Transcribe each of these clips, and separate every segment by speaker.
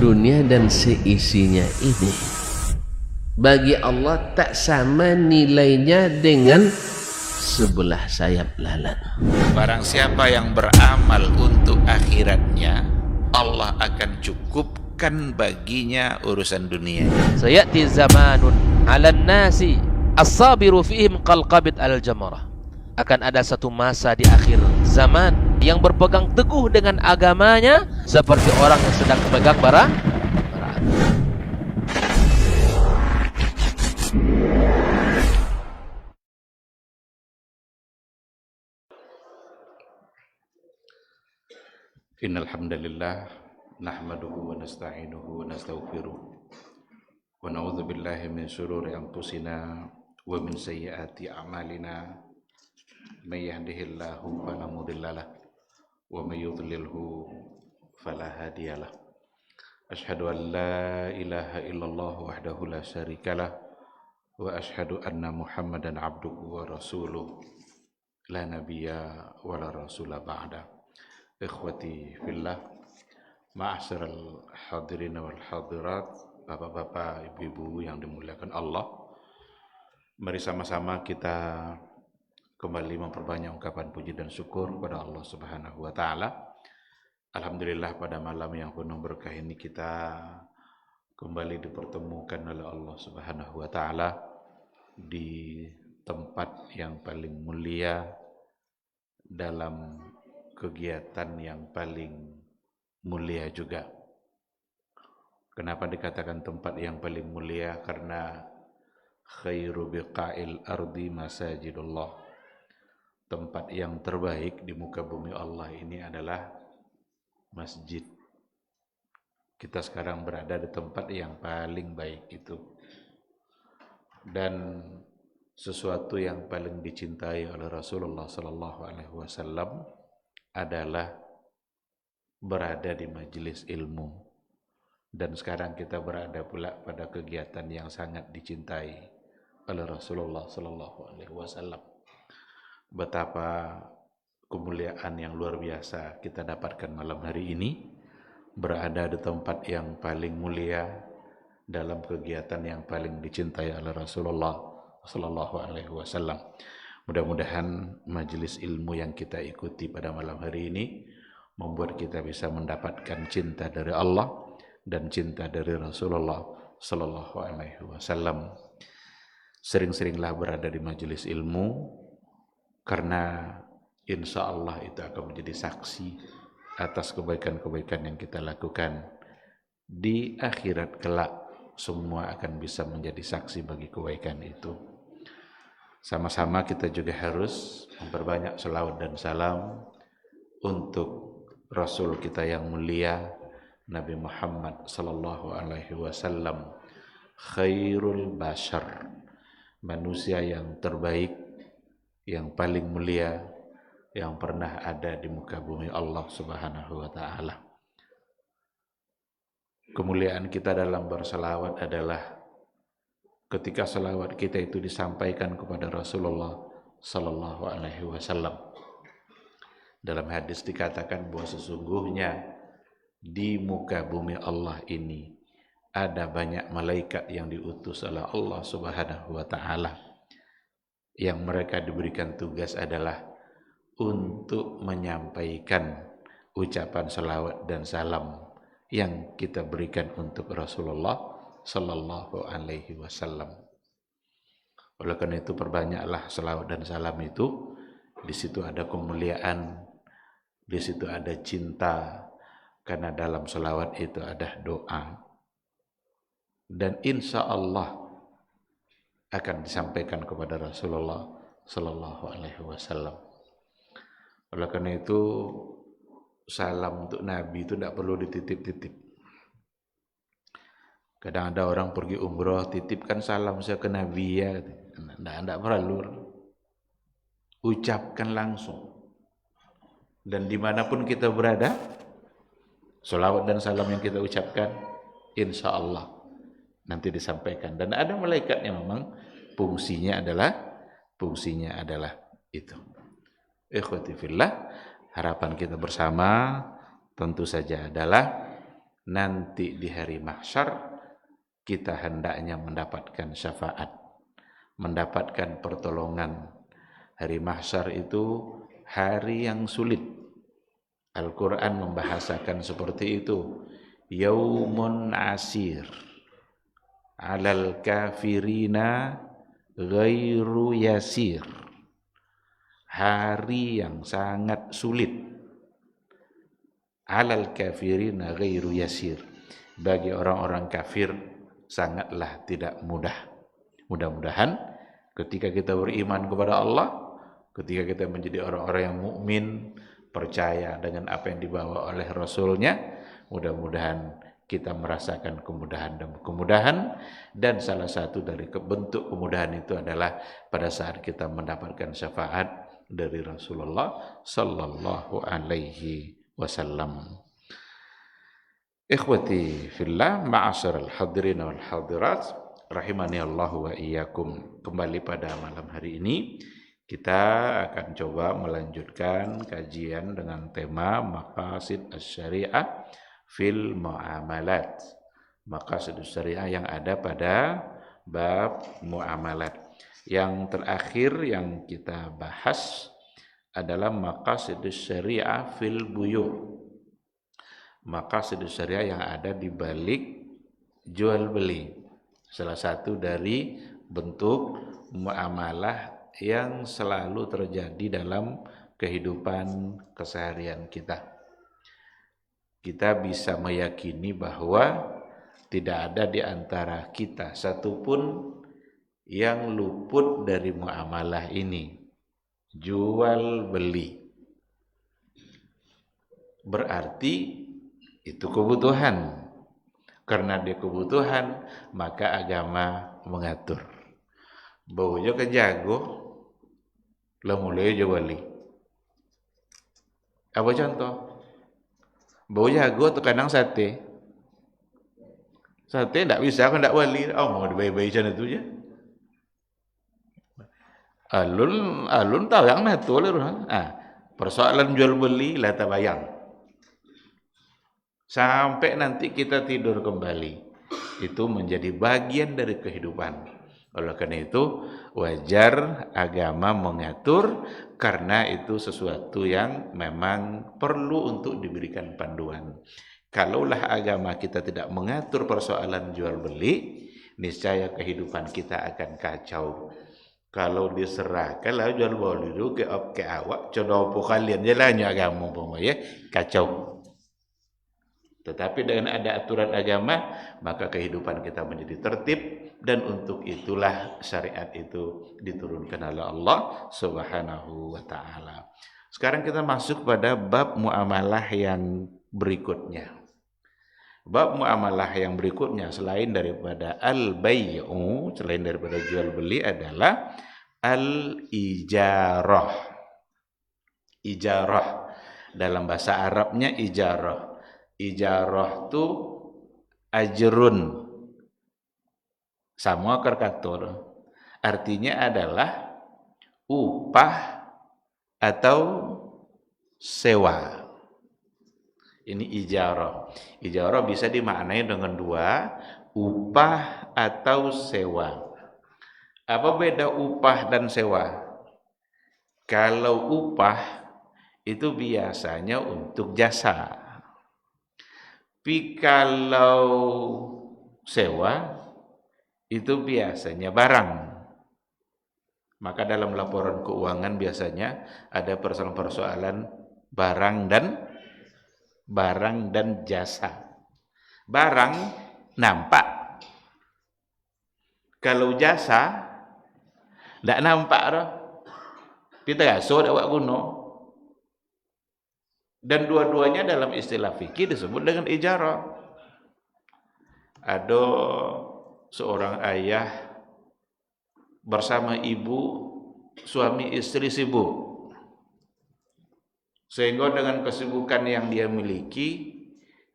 Speaker 1: dunia dan seisinya ini bagi Allah tak sama nilainya dengan sebelah sayap lalat.
Speaker 2: Barang siapa yang beramal untuk akhiratnya, Allah akan cukupkan baginya urusan dunia.
Speaker 3: Sayati zamanun 'alan nasi as-sabiru fihim qalqabit al-jamarah. Akan ada satu masa di akhir zaman yang berpegang teguh dengan agamanya seperti orang yang sedang memegang bara api.
Speaker 2: Innal hamdalillah nahmaduhu wa nasta'inuhu wa nastaghfiruh wa na'udzu billahi min shururi anfusina wa min sayyiati a'malina may yahdihillahu fala mudhillalah wa may yudlilhu fala hadiyalah. Asyhadu an la ilaha illallah wahdahu la syarikalah wa asyhadu anna Muhammadan abduhu wa rasuluh la nabiyya wa la rasula ba'da. Ikhwati fillah, ma'asyiral hadirin wal hadirat, bapak-bapak, ibu-ibu yang dimuliakan Allah. Mari sama-sama kita kembali memperbanyak ungkapan puji dan syukur kepada Allah Subhanahu wa taala. Alhamdulillah pada malam yang penuh berkah ini kita kembali dipertemukan oleh Allah Subhanahu wa taala di tempat yang paling mulia dalam kegiatan yang paling mulia juga. Kenapa dikatakan tempat yang paling mulia? Karena khairu biqa'il ardi masajidullah. Tempat yang terbaik di muka bumi Allah ini adalah masjid. Kita sekarang berada di tempat yang paling baik itu. Dan sesuatu yang paling dicintai oleh Rasulullah sallallahu alaihi wasallam adalah berada di majelis ilmu. Dan sekarang kita berada pula pada kegiatan yang sangat dicintai oleh Rasulullah sallallahu alaihi wasallam. Betapa kemuliaan yang luar biasa kita dapatkan malam hari ini, berada di tempat yang paling mulia dalam kegiatan yang paling dicintai oleh Rasulullah sallallahu alaihi wasallam. Mudah-mudahan majelis ilmu yang kita ikuti pada malam hari ini membuat kita bisa mendapatkan cinta dari Allah dan cinta dari Rasulullah sallallahu alaihi wasallam. Sering-seringlah berada di majelis ilmu, karena insya Allah itu akan menjadi saksi atas kebaikan-kebaikan yang kita lakukan. Di akhirat kelak semua akan bisa menjadi saksi bagi kebaikan itu. Sama-sama kita juga harus memperbanyak selawat dan salam untuk Rasul kita yang mulia, Nabi Muhammad sallallahu alaihi wasallam, khairul bashar, manusia yang terbaik, yang paling mulia yang pernah ada di muka bumi Allah Subhanahu wa taala. Kemuliaan kita dalam berselawat adalah ketika selawat kita itu disampaikan kepada Rasulullah sallallahu alaihi wasallam. Dalam hadis dikatakan bahwa sesungguhnya di muka bumi Allah ini ada banyak malaikat yang diutus oleh Allah Subhanahu wa taala, yang mereka diberikan tugas adalah untuk menyampaikan ucapan selawat dan salam yang kita berikan untuk Rasulullah sallallahu alaihi wasallam. Oleh karena itu perbanyaklah selawat dan salam itu. Di situ ada kemuliaan, di situ ada cinta, karena dalam selawat itu ada doa. Dan insya Allah akan disampaikan kepada Rasulullah sallallahu alaihi wasallam. Oleh karena itu salam untuk Nabi itu tidak perlu dititip-titip. Kadang ada orang pergi umroh, titipkan salam saya ke Nabi ya. Tidak perlu. Ucapkan langsung. Dan dimanapun kita berada, selawat dan salam yang kita ucapkan, insya Allah nanti disampaikan. Dan ada malaikat yang memang fungsinya adalah itu. Ikhwati fillah, harapan kita bersama tentu saja adalah nanti di hari mahsyar kita hendaknya mendapatkan syafaat, mendapatkan pertolongan. Hari mahsyar itu hari yang sulit. Al-Quran membahasakan seperti itu. Yaumun asir alal kafirina ghairu yasir. Hari yang sangat sulit. Alal kafirina ghairu yasir. Bagi orang-orang kafir sangatlah tidak mudah. Mudah-mudahan ketika kita beriman kepada Allah, ketika kita menjadi orang-orang yang mukmin, percaya dengan apa yang dibawa oleh Rasulnya, mudah-mudahan kita merasakan kemudahan dan kemudahan. Dan salah satu dari bentuk kemudahan itu adalah pada saat kita mendapatkan syafaat dari Rasulullah sallallahu alaihi wasallam. Ikhwati fillah, ma'asyiral hadirin wal hadirat, rahimani Allah wa iyyakum. Kembali pada malam hari ini kita akan coba melanjutkan kajian dengan tema maqasid asy-syariah fil muamalat. Maqasid asy-syariah yang ada pada bab muamalat. Yang terakhir yang kita bahas adalah maqasid asy-syariah fil buyu'. Maqasid asy-syariah yang ada di balik jual beli. Salah satu dari bentuk muamalah yang selalu terjadi dalam kehidupan keseharian kita. Kita bisa meyakini bahwa tidak ada di antara kita satupun yang luput dari muamalah ini. Jual beli. Berarti itu kebutuhan. Karena dia kebutuhan, maka agama mengatur. Baunya ke jago, lah mulai jual beli. Apa contoh? Bau jago atau kandang sate. Sate tak bisa, kan tak beli. Oh, mau dibayar-bayar macam itu je. Alun tahu yang itu lah. Persoalan jual beli lah tak bayang. Sampai nanti kita tidur kembali. Itu menjadi bagian dari kehidupan. Oleh karena itu, wajar agama mengatur karena itu sesuatu yang memang perlu untuk diberikan panduan. Kalaulah agama kita tidak mengatur persoalan jual beli, niscaya kehidupan kita akan kacau. Kalau diserahkanlah jual beli itu ke awak, coba kalian jalannya agama ya, kacau. Tetapi dengan ada aturan agama, maka kehidupan kita menjadi tertib, dan untuk itulah syariat itu diturunkan oleh Allah Subhanahu wa taala. Sekarang kita masuk pada bab muamalah yang berikutnya. Bab muamalah yang berikutnya selain daripada al-bai'u, selain daripada jual beli adalah al-ijarah. Ijarah dalam bahasa Arabnya ijarah. Ijarah itu ajrun, sama karkatur. Artinya adalah upah atau sewa. Ini ijarah. Ijarah bisa dimaknai dengan dua, upah atau sewa. Apa beda upah dan sewa? Kalau upah itu biasanya untuk jasa. Tapi kalau sewa itu biasanya barang. Maka dalam laporan keuangan biasanya ada persoalan-persoalan barang dan jasa. Barang nampak. Kalau jasa tidak nampak dah. Kita gasol awak kuno. Dan dua-duanya dalam istilah fikih disebut dengan ijarah. Ada seorang ayah bersama ibu, suami istri sibuk. Sehingga dengan kesibukan yang dia miliki,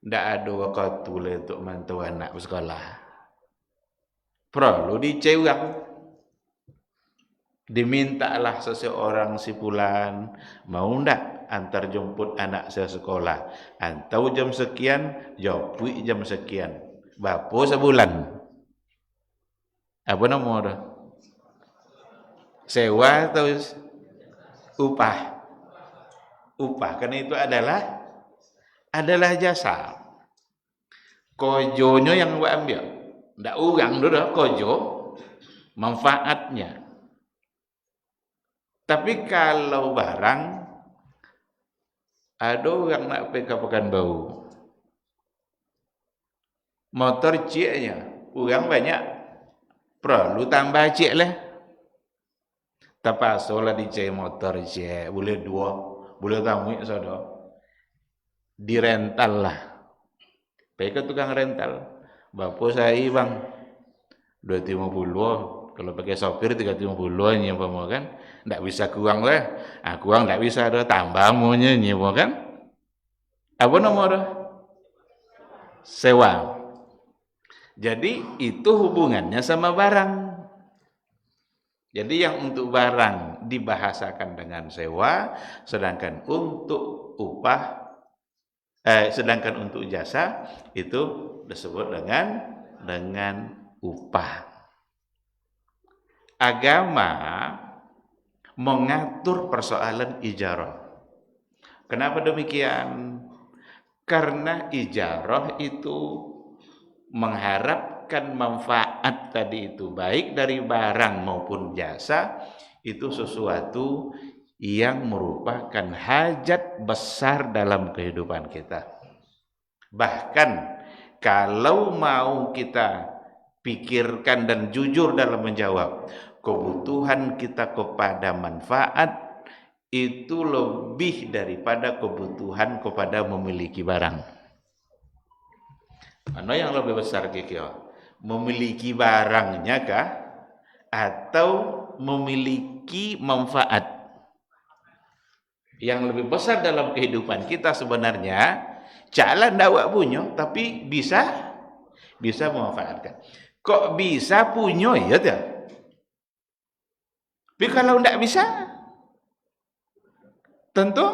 Speaker 2: tidak ada waktu untuk mantu anak bersekolah. Perlu dicewang. Dimintalah seseorang si fulan, mau ndak antar jemput anak saya sekolah. Antau jam sekian, jopui jam sekian. Bapo sebulan. Apa nama? Sewa atau upah? Upah, karena itu adalah jasa. Kojonya yang gua ambil. Ndak urang dulu kojo, manfaatnya. Tapi kalau barang, ada orang nak pergi Pekanbaru. Motor ciknya, orang banyak. Perlu tambah cik lah. Terpaksalah dicek motor cik. Boleh 2, boleh tamu saudara. Dirental lah. Pergi ke tukang rental. Bapak saya bang 250. Kalau pakai sopir 350 nyewa kan. Ndak bisa kurang lah. Kurang ndak bisa ada tambah maunya nyewa kan. Apa nomor? Sewa. Jadi itu hubungannya sama barang. Jadi yang untuk barang dibahasakan dengan sewa, sedangkan untuk upah sedangkan untuk jasa itu disebut dengan upah. Agama mengatur persoalan ijarah. Kenapa demikian? Karena ijarah itu mengharapkan manfaat tadi itu baik dari barang maupun jasa, itu sesuatu yang merupakan hajat besar dalam kehidupan kita. Bahkan kalau mau kita pikirkan dan jujur dalam menjawab, kebutuhan kita kepada manfaat itu lebih daripada kebutuhan kepada memiliki barang. Mana yang lebih besar kira? Memiliki barangnya kah? Atau memiliki manfaat? Yang lebih besar dalam kehidupan kita sebenarnya jalan dakwah punya, tapi bisa memanfaatkan. Kok bisa punya ya tak? Tapi kalau tidak bisa, tentu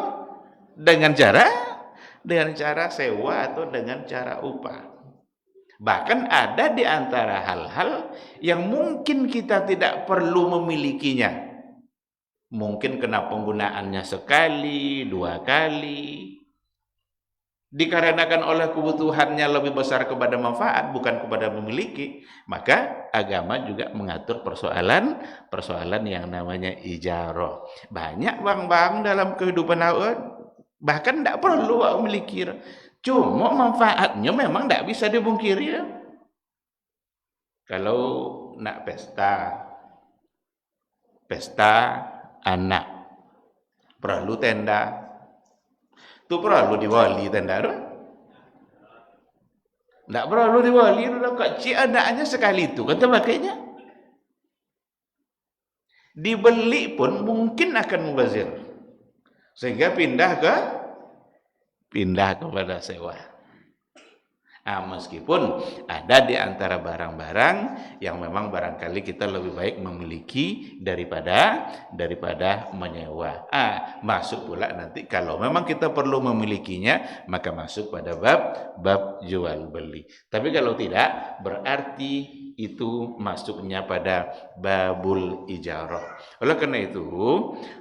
Speaker 2: dengan cara sewa atau dengan cara upah. Bahkan ada di antara hal-hal yang mungkin kita tidak perlu memilikinya. Mungkin kena penggunaannya sekali, 2 kali. Dikarenakan oleh kebutuhannya lebih besar kepada manfaat, bukan kepada memiliki. Maka agama juga mengatur persoalan yang namanya ijarah. Banyak bang dalam kehidupan awal, bahkan tidak perlu memiliki. Cuma manfaatnya memang tidak bisa dibungkiri. Kalau nak pesta anak, perlu tenda. Itu perlu diwali tenda tu. Tak perlu diwali, kecil anaknya sekali itu kata makanya. Dibeli pun mungkin akan mubazir. Sehingga pindah kepada sewa. Meskipun ada di antara barang-barang yang memang barangkali kita lebih baik memiliki daripada menyewa. Masuk pula nanti kalau memang kita perlu memilikinya, maka masuk pada bab jual beli. Tapi kalau tidak, berarti itu masuknya pada babul ijarah. Oleh karena itu,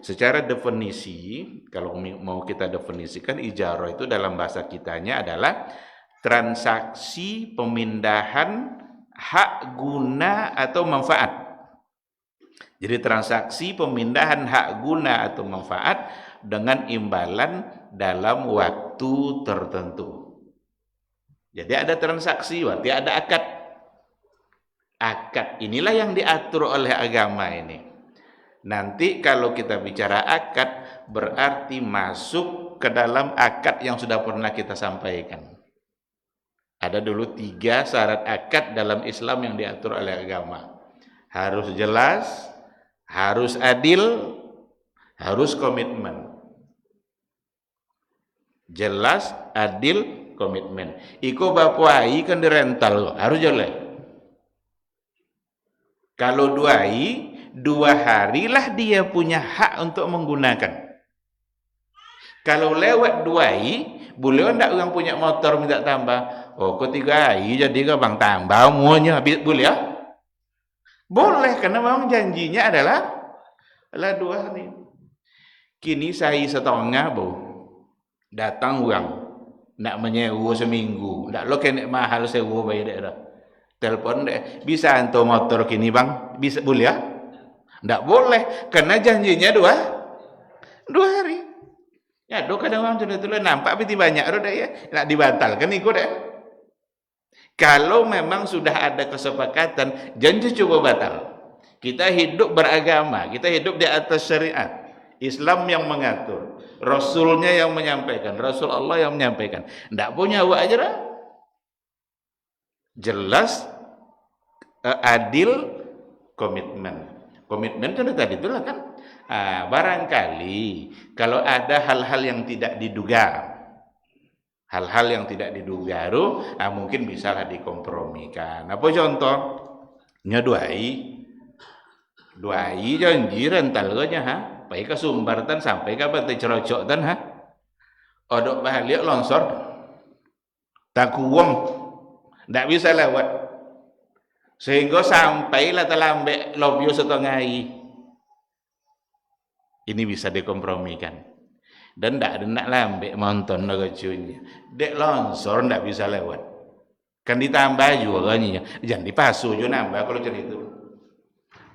Speaker 2: secara definisi, kalau mau kita definisikan, ijarah itu dalam bahasa kitanya adalah transaksi pemindahan hak guna atau manfaat. Jadi transaksi pemindahan hak guna atau manfaat dengan imbalan dalam waktu tertentu. Jadi ada transaksi, berarti ada akad. Akad inilah yang diatur oleh agama ini. Nanti kalau kita bicara akad, berarti masuk ke dalam akad yang sudah pernah kita sampaikan. Ada dulu 3 syarat akad dalam Islam yang diatur oleh agama. Harus jelas, harus adil, harus komitmen. Jelas, adil, komitmen. Iko bapuai kan dirental, harus jelas. Kalau 2 harilah dia punya hak untuk menggunakan. Kalau lewat 2 hari, boleh enggak orang punya motor minta tambah? Oh, kok 3 hari jadi ke bang tambah semuanya. Boleh ya? Boleh, karena memang janjinya adalah 2 hari. Kini saya setengah, Bu. Datang orang nak menyewa seminggu. Ndak lo kena mahal sewa bayar dah. Telepon deh, bisa anto motor kini bang? Bisa, boleh ya? Ndak boleh, karena janjinya 2 hari. Ya, kadang orang sudah nampak tapi banyak roda ya, nak dibatalkan ikut deh. Kalau memang sudah ada kesepakatan, janji coba batal. Kita hidup beragama, kita hidup di atas syariat. Islam yang mengatur, Rasulnya yang menyampaikan, Rasul Allah yang menyampaikan. Ndak punya awak aja dah. Jelas, adil, komitmen. Komitmen kan tadi itulah kan. Barangkali kalau ada hal-hal yang tidak diduga, mungkin bisalah dikompromikan. Apa contoh? Duai janji rental nya pai ke Sumbartan sampai ke Bantai Cerocok tan odok balik longsor takuwong ndak bisa lewat sehingga sampailah terlambat lobyo setengah hari. Ini bisa dikompromikan. Dan ndak ada nak lambe monton lucunya. Dek longsor ndak bisa lewat. Kan ditambah juga kan. Jangan dipasu juga nambah kalau jadi itu.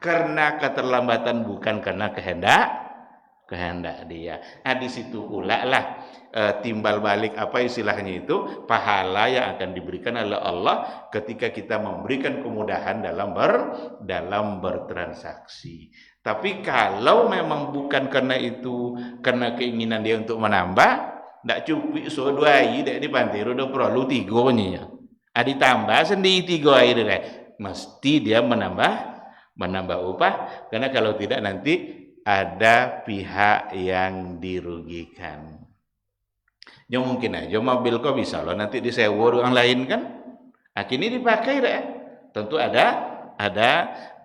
Speaker 2: Karena keterlambatan bukan karena kehendak dia. Di situ pula lah timbal balik apa istilahnya itu, pahala yang akan diberikan oleh Allah ketika kita memberikan kemudahan dalam bertransaksi. Tapi kalau memang bukan karena itu, karena keinginan dia untuk menambah, ndak cukup so 2 hari dak dipantir udah perlu 3 nya. Ditambah sendiri 3 hari dah. Mesti dia menambah upah, karena kalau tidak nanti ada pihak yang dirugikan. Ya mungkin aja mobil kok bisa loh nanti disewa orang lain kan. Akhirnya dipakai dah. Tentu ada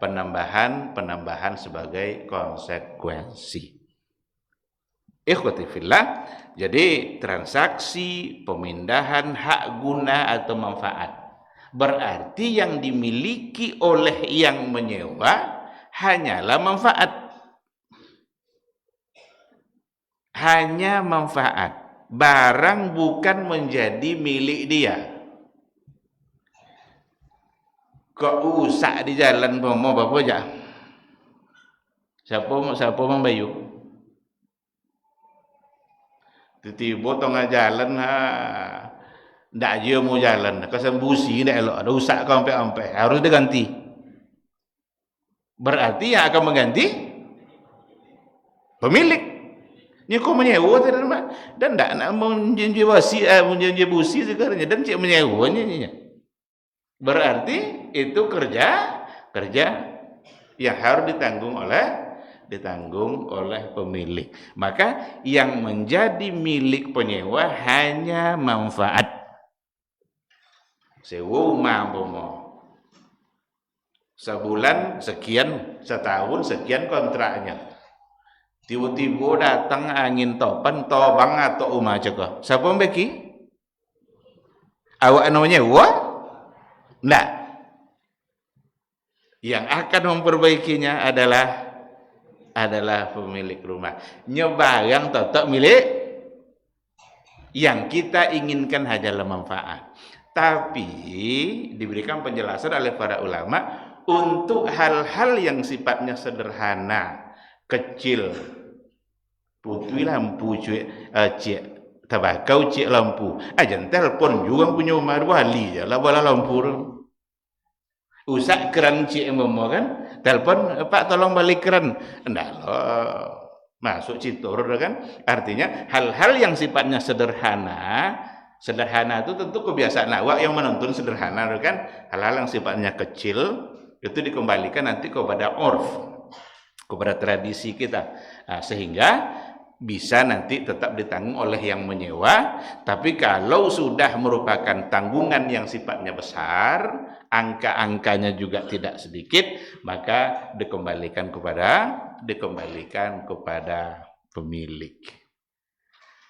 Speaker 2: penambahan sebagai konsekuensi. Ikhwati fillah, jadi transaksi pemindahan hak guna atau manfaat berarti yang dimiliki oleh yang menyewa hanyalah manfaat. Hanya manfaat. Barang bukan menjadi milik dia. Kok usak di jalan mau apa aja? Siapa membayu? Tiba-tiba tengah jalan ndak dia mau jalan, kesembusi ndak elok, ada usak sampai harus diganti. Berarti yang akan mengganti pemilik. Ni kau menyewa dan ndak nak menjanji busi sekarang dan cik menyewanya. Berarti itu kerja yang harus ditanggung oleh pemilik. Maka yang menjadi milik penyewa hanya manfaat. Sewa rumah sebulan sekian, setahun sekian kontraknya. Tiba-tiba datang angin topan, tobang atau rumah cekah. Siapa yang beki? Awak namanya nyewa? Nggak. Yang akan memperbaikinya adalah pemilik rumah. Nyebarang tetap milik. Yang kita inginkan hanyalah manfaat. Tapi diberikan penjelasan oleh para ulama untuk hal-hal yang sifatnya sederhana, kecil. Putui lampu cik tabakau cik lampu. Ajan telepon juga punya umar wali je lah bola lampu. Usak keran cik momo kan, telepon Pak tolong balik keran. Ndak loh. Masuk citur kan. Artinya hal-hal yang sifatnya sederhana itu tentu kebiasaan awak yang menonton sederhana kan. Hal-hal yang sifatnya kecil itu dikembalikan nanti kepada urf, kepada tradisi kita. Sehingga bisa nanti tetap ditanggung oleh yang menyewa. Tapi kalau sudah merupakan tanggungan yang sifatnya besar, angka-angkanya juga tidak sedikit, maka dikembalikan kepada pemilik.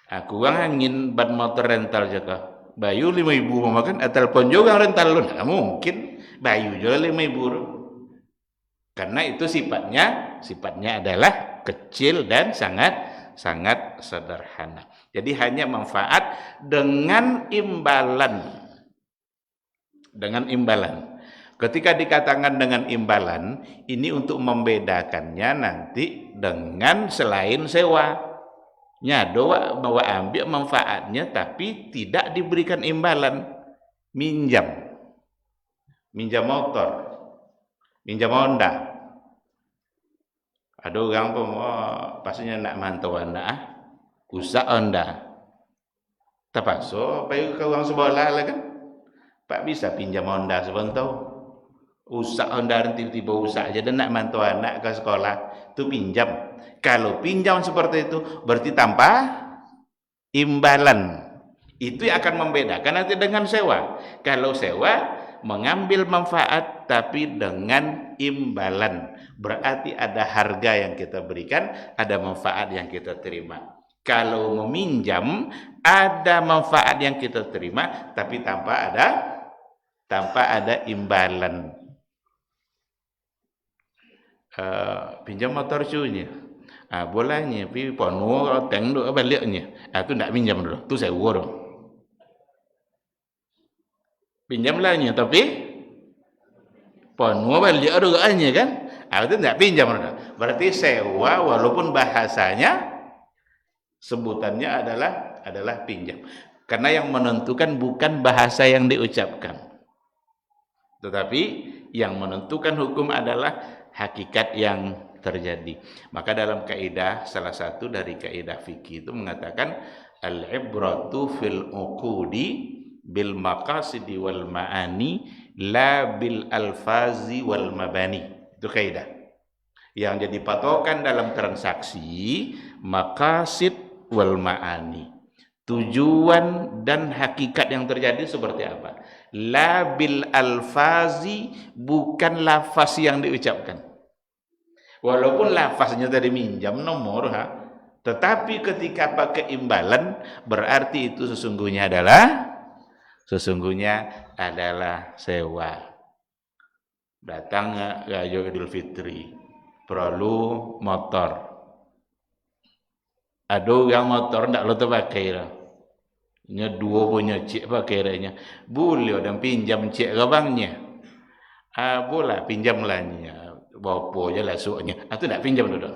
Speaker 2: Aku angin ban motor rental jaga. Bayu 5.000 memakan, telepon juga rental lu. Nah, mungkin bayu juga 5.000. Karena itu sifatnya adalah kecil dan sangat sederhana. Jadi hanya manfaat dengan imbalan. Dengan imbalan. Ketika dikatakan dengan imbalan, ini untuk membedakannya nanti dengan selain sewa. Nyado bahwa ambil manfaatnya tapi tidak diberikan imbalan. Minjam motor, minjam Honda. Ada orang pun pastinya nak mantau anak usak Honda. Terpaksa pergi ke orang sebelah lah kan. Pak bisa pinjam Honda sebentar. Usak Honda tiba-tiba usak aja dan nak mantau anak ke sekolah tu pinjam. Kalau pinjam seperti itu berarti tanpa imbalan. Itu yang akan membedakan nanti dengan sewa. Kalau sewa mengambil manfaat tapi dengan imbalan. Berarti ada harga yang kita berikan, ada manfaat yang kita terima. Kalau meminjam ada manfaat yang kita terima tapi tanpa ada imbalan. Pinjam motor cunya. Bolanya pi ponu teng duk baliknya. Tu ndak pinjam dulu. Tu sewa dong. Pinjamlahnya tapi ponu balik doanya kan? Itu ndak pinjam dulu. Berarti sewa walaupun bahasanya sebutannya adalah pinjam. Karena yang menentukan bukan bahasa yang diucapkan. Tetapi yang menentukan hukum adalah hakikat yang terjadi. Maka dalam kaidah, salah satu dari kaidah fikih itu mengatakan al-ibratu fil uqudi bil maqasidi wal ma'ani la bil alfazi wal mabani. Itu kaidah. Yang jadi patokan dalam transaksi maqasid wal ma'ani. Tujuan dan hakikat yang terjadi seperti apa? La bil alfazi, bukan lafaz yang diucapkan. Walaupun lafaznya tadi minjam nomor, tetapi ketika pakai imbalan berarti itu sesungguhnya adalah sewa. Datang Raya Idul Fitri, perlu motor. Ada yang motor ndak lo terpakai lah. Nya dua punya cik pakai ranya. Boleh orang pinjam cik rabangnya. Boleh pinjam lahnya. Berapa je lah suknya. Tu ndak pinjam dulu.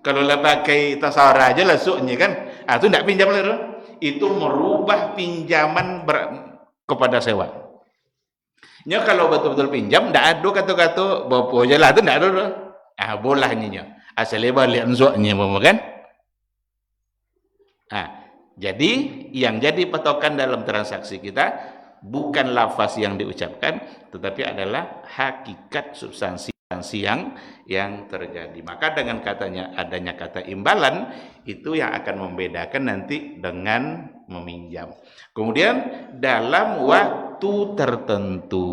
Speaker 2: Kalau lah pakai tasawara aja lah suknya kan. Tu ndak pinjam dulu. Itu merubah pinjaman kepada sewa. Nya kalau betul-betul pinjam ndak ada kata-kata berapa je lah tu ndak ada dulu. Bolehnya. Asalnya balik suknya kan. Jadi yang jadi patokan dalam transaksi kita bukan lafaz yang diucapkan, tetapi adalah hakikat substansi yang terjadi. Maka dengan adanya kata imbalan itu yang akan membedakan nanti dengan meminjam. Kemudian dalam waktu tertentu.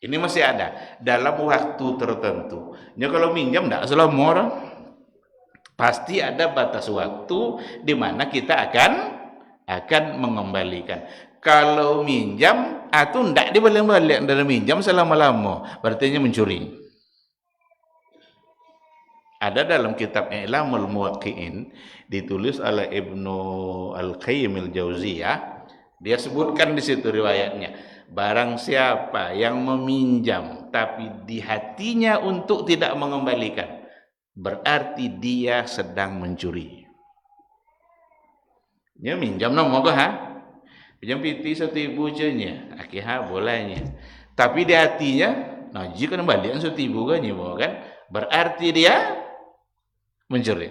Speaker 2: Ini masih ada dalam waktu tertentu. Ya kalau minjam enggak selama orang. Pasti ada batas waktu di mana kita akan mengembalikan. Kalau minjam, itu tidak dibalik-balik dalam minjam selama-lama. Berarti mencuri. Ada dalam kitab I'lamul Muwaqqi'in ditulis oleh Ibnu Al-Qayyim Al-Jauziyah. Dia sebutkan di situ riwayatnya. Barang siapa yang meminjam tapi di hatinya untuk tidak mengembalikan, berarti dia sedang mencuri. Dia minjam nama apa? Pinjam piti 1.000 je nya. Bolehnya. Tapi di hatinya, jika kembalian 1.000 kan, berarti dia mencuri.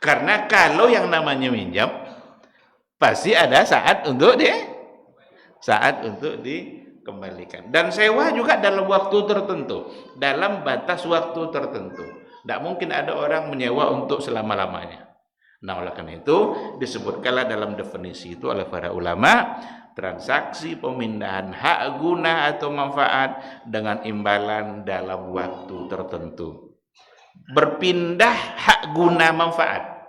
Speaker 2: Karena kalau yang namanya minjam, pasti ada saat untuk dikembalikan. Dan sewa juga dalam waktu tertentu, dalam batas waktu tertentu. Tidak mungkin ada orang menyewa untuk selama-lamanya. Nah, oleh karena itu disebutkanlah dalam definisi itu oleh para ulama, transaksi pemindahan hak guna atau manfaat dengan imbalan dalam waktu tertentu. Berpindah hak guna manfaat.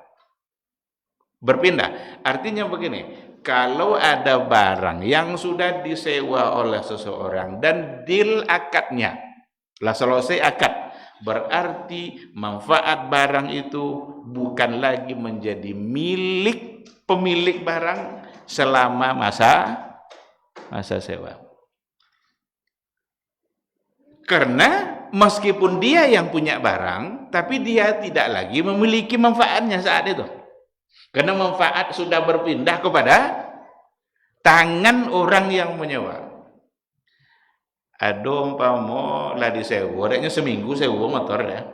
Speaker 2: Berpindah. Artinya begini, kalau ada barang yang sudah disewa oleh seseorang dan deal akadnya, lah selesai akad, berarti manfaat barang itu bukan lagi menjadi milik pemilik barang selama masa sewa. Karena meskipun dia yang punya barang, tapi dia tidak lagi memiliki manfaatnya saat itu. Karena manfaat sudah berpindah kepada tangan orang yang menyewa. Ada umpama lah disewa, adanya seminggu sewa motor dah.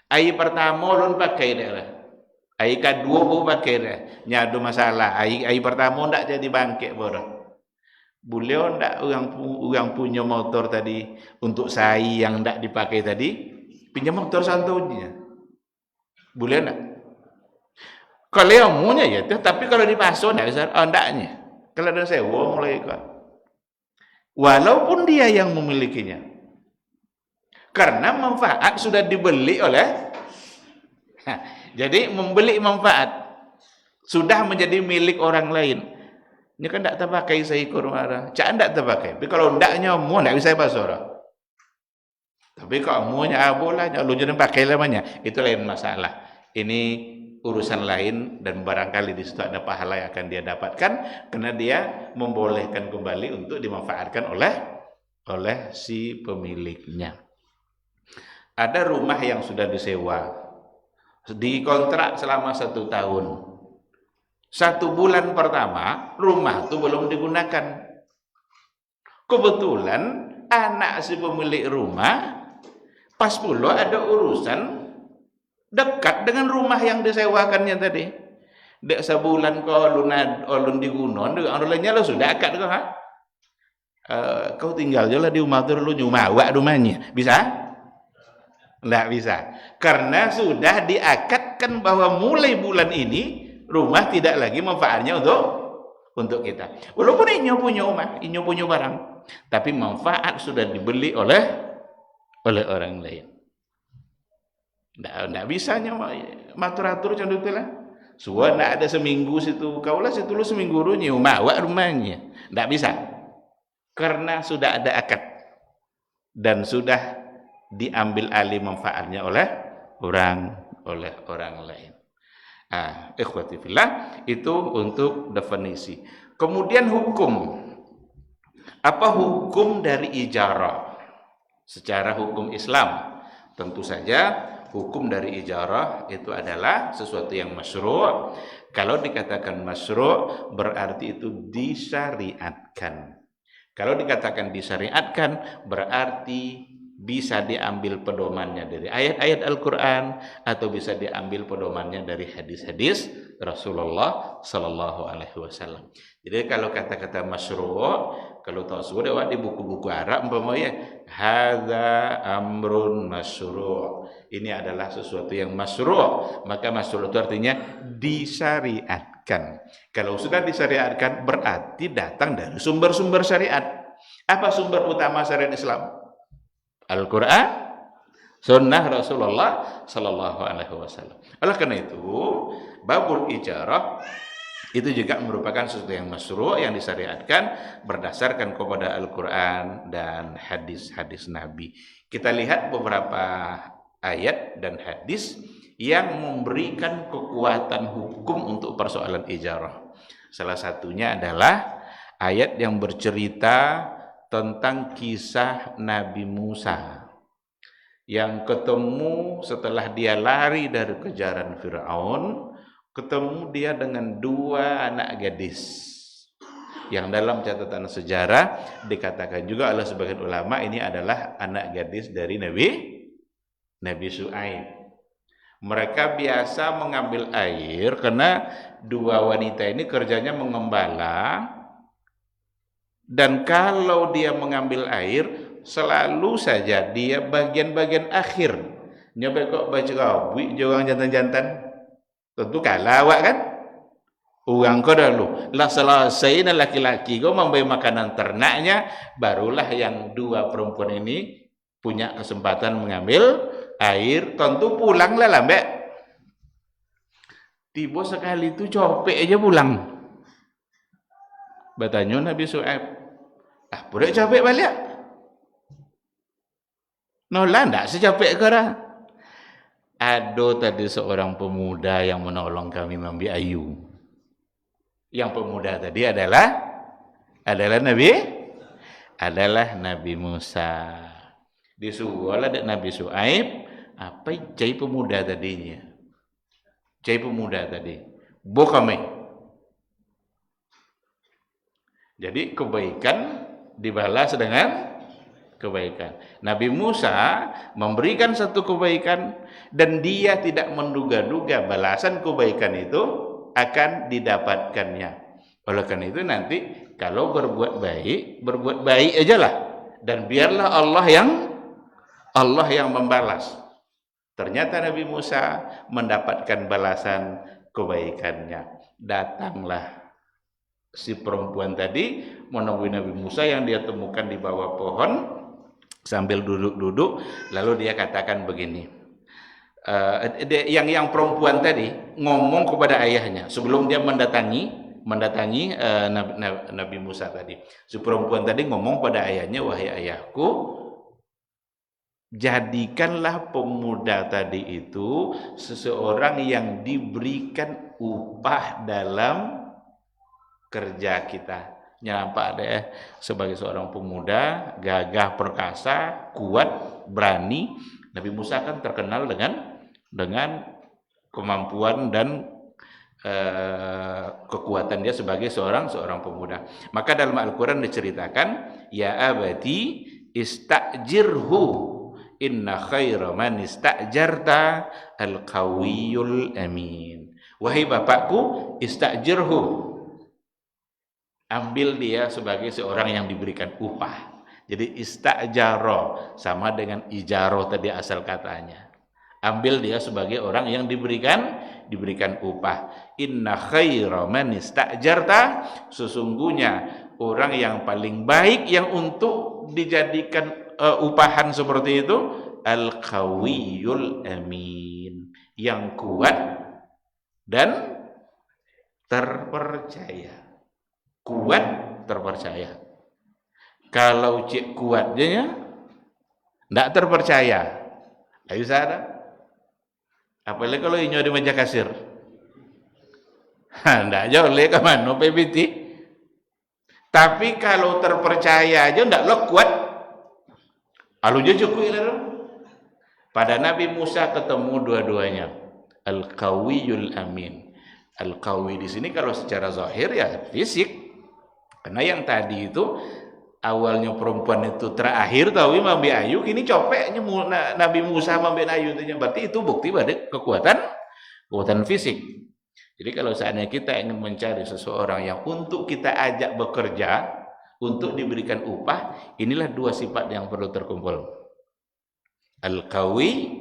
Speaker 2: Ai pertama ulun pakai dah lah. Ai kedua pun pakai dah. Nya ada masalah. Ai pertama ndak jadi bangkit bodoh. Beliau ndak orang punya motor tadi untuk saya yang ndak dipakai tadi, pinjam motor santunya. Boleh ndak? Kalau yang maunya ya, tapi kalau dipasang ndak bisa, ndaknya. Kalau ada sewa mulai ikut. Walaupun dia yang memilikinya. Karena manfaat sudah dibeli oleh jadi membeli manfaat sudah menjadi milik orang lain. Ini kan tak terpakai seekor marah. Cak tak terpakai. Tapi kalau ndaknya mau ndak bisa pasang. Tapi kalau maunya abolah, lu jangan pakai lamanya. Itu lain masalah. Ini urusan lain dan barangkali di situ ada pahala yang akan dia dapatkan karena dia membolehkan kembali untuk dimanfaatkan oleh si pemiliknya. Ada rumah yang sudah disewa, dikontrak selama 1 tahun. 1 bulan pertama rumah itu belum digunakan. Kebetulan anak si pemilik rumah pas pula ada urusan dekat dengan rumah yang disewakannya tadi. Dek sebulan kau ulun digunon, lainnya lo sudah akad kau ha? Kau tinggal je lah di rumah tu lu nyumawak rumahnya. Bisa? Tidak bisa. Karena sudah diakadkan bahwa mulai bulan ini rumah tidak lagi manfaatnya untuk kita. Walaupun inyo punya rumah, inyo punya barang, tapi manfaat sudah dibeli oleh orang lain. Tidak bisa matur-atur macam itu lah. Suara tidak ada seminggu situ. Kaulah situ lu seminggu runya rumah rumahnya. Tidak bisa. Karena sudah ada akad dan sudah diambil alih manfaatnya oleh orang lain. Ikhwati fillah, itu untuk definisi. Kemudian hukum. Apa hukum dari ijarah? Secara hukum Islam, tentu saja hukum dari ijarah itu adalah sesuatu yang masyru'. Kalau dikatakan masyru' berarti itu disyariatkan. Kalau dikatakan disyariatkan berarti bisa diambil pedomannya dari ayat-ayat Al-Quran atau bisa diambil pedomannya dari hadis-hadis Rasulullah Sallallahu Alaihi Wasallam. Jadi kalau kata-kata masyru', kalau tahu sudah di buku-buku Arab umpamanya hadza amrun masyru'. Ini adalah sesuatu yang masyru', maka masyru' itu artinya disyariatkan. Kalau sudah disyariatkan berarti datang dari sumber-sumber syariat. Apa sumber utama syariat Islam? Al-Quran, sunnah Rasulullah Sallallahu Alaihi Wasallam. Oleh karena itu, babul ijarah itu juga merupakan sesuatu yang masyru' yang disyariatkan berdasarkan kepada Al-Quran dan hadis-hadis Nabi. Kita lihat beberapa ayat dan hadis yang memberikan kekuatan hukum untuk persoalan ijarah. Salah satunya adalah ayat yang bercerita tentang kisah Nabi Musa yang ketemu setelah dia lari dari kejaran Fir'aun, ketemu dia dengan 2 anak gadis yang dalam catatan sejarah dikatakan juga oleh sebagian ulama ini adalah anak gadis dari Nabi Syuaib. Mereka biasa mengambil air karena 2 wanita ini kerjanya mengembala. Dan kalau dia mengambil air, selalu saja dia bagian-bagian akhir. Nyoba kok baca gawi orang jantan-jantan. Tentu kalah awak kan? Orang kau dulu. Lah selesai laki-laki kau memberi makanan ternaknya, barulah yang 2 perempuan ini punya kesempatan mengambil air. Tentu pulanglah lambat. Tiba sekali itu copek aja pulang. Bertanya Nabi Shu'aib, pura copek balik? Nolak tak secopek korang? Ada tadi seorang pemuda yang menolong kami mengambil ayu. Yang pemuda tadi adalah Nabi Musa. Disuruh oleh Nabi Shu'aib, apa cai pemuda tadinya? Cai pemuda tadi. Bokame. Jadi kebaikan dibalas dengan kebaikan. Nabi Musa memberikan satu kebaikan dan dia tidak menduga-duga balasan kebaikan itu akan didapatkannya. Oleh karena itu nanti kalau berbuat baik ajalah dan biarlah Allah yang membalas. Ternyata Nabi Musa mendapatkan balasan kebaikannya. Datanglah si perempuan tadi menemui Nabi Musa yang dia temukan di bawah pohon sambil duduk-duduk, lalu dia katakan begini. Yang perempuan tadi ngomong kepada ayahnya sebelum dia mendatangi Nabi Musa tadi. Si perempuan tadi ngomong pada ayahnya, wahai ayahku, jadikanlah pemuda tadi itu seseorang yang diberikan upah dalam kerja kita. Nyampak deh sebagai seorang pemuda gagah perkasa, kuat, berani. Nabi Musa kan terkenal dengan kemampuan dan kekuatan dia sebagai seorang pemuda. Maka dalam Al-Quran diceritakan, ya abati istajirhu inna khaira man istajarta al-qawiyul amin. Wahai bapakku, istajirhu, ambil dia sebagai seorang yang diberikan upah. Jadi istajaro sama dengan ijaro tadi asal katanya. Ambil dia sebagai orang yang diberikan upah. Inna khaira man istajarta, sesungguhnya orang yang paling baik yang untuk dijadikan upahan seperti itu, al-qawiyul amin, yang kuat dan terpercaya. Kuat terpercaya. Kalau cik kuat dia tidak terpercaya, ayo sana. Apalagi kalau inyo di meja kasir, tidak jauh ke mana PBT. Tapi kalau terpercaya aja tidak lo kuat. Alunya cukup lah. Pada Nabi Musa ketemu dua-duanya, al-qawiyul amin. Al-qawi di sini kalau secara zahir ya fisik, karena yang tadi itu awalnya perempuan itu terakhir tahu mambi ayu, kini copeknya Nabi Musa mambi ayu itu, berarti itu bukti pada kekuatan fisik. Jadi kalau seandainya kita ingin mencari seseorang yang untuk kita ajak bekerja, untuk diberikan upah, inilah dua sifat yang perlu terkumpul. Al-qawi,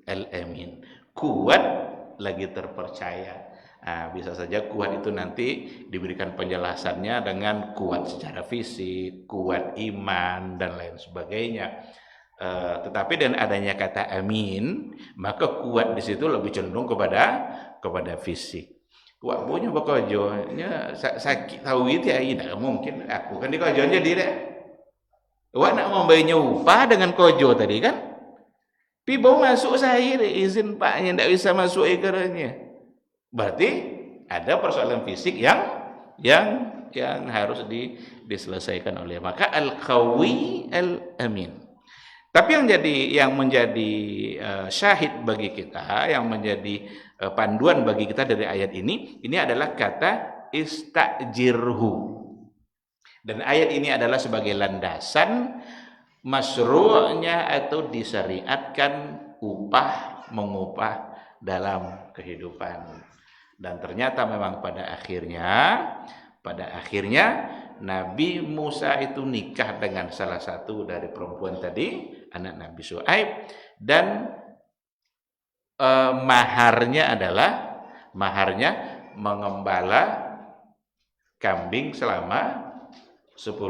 Speaker 2: al-amin. Kuat lagi terpercaya. Bisa saja kuat itu nanti diberikan penjelasannya dengan kuat secara fisik, kuat iman dan lain sebagainya. Tetapi dengan adanya kata amin, maka kuat di situ lebih cenderung kepada fisik. Wah, punya bekojonya sakit tahu itu ya, tidak mungkin. Aku kan di kojo jadi deh. Wah, nak membayarnya upah dengan kojo tadi kan? Pibo masuk saya izin paknya tidak bisa masuk ikaranya. Berarti ada persoalan fisik yang harus diselesaikan oleh, maka al-qawi al-amin. Tapi yang menjadi syahid bagi kita, yang menjadi panduan bagi kita dari ayat ini adalah kata istajirhu. Dan ayat ini adalah sebagai landasan masyru'nya atau disyariatkan upah mengupah dalam kehidupan. Dan ternyata memang pada akhirnya Nabi Musa itu nikah dengan salah satu dari perempuan tadi, anak Nabi Shu'aib, dan maharnya mengembala kambing selama 10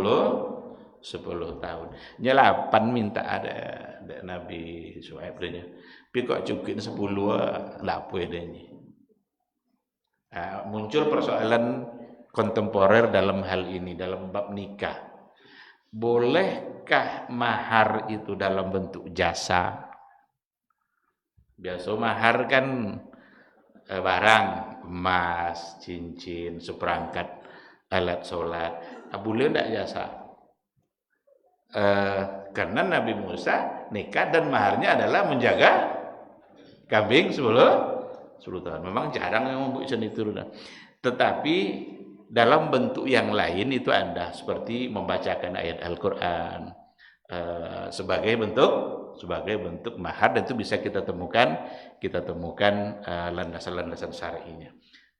Speaker 2: tahun. Nyelapan minta ada Nabi Shu'aib dia. Tapi kok cukup 10 lah apa adanya. Muncul persoalan kontemporer dalam hal ini, dalam bab nikah. Bolehkah mahar itu dalam bentuk jasa? Biasa mahar kan barang, emas, cincin, seperangkat alat sholat. Boleh tidak jasa? Karena Nabi Musa nikah dan maharnya adalah menjaga kambing 10 tahun. Memang jarang yang membuat itu. Tetapi dalam bentuk yang lain itu ada, seperti membacakan ayat Al-Quran sebagai bentuk mahar, dan itu bisa kita temukan landasan-landasan syar'inya.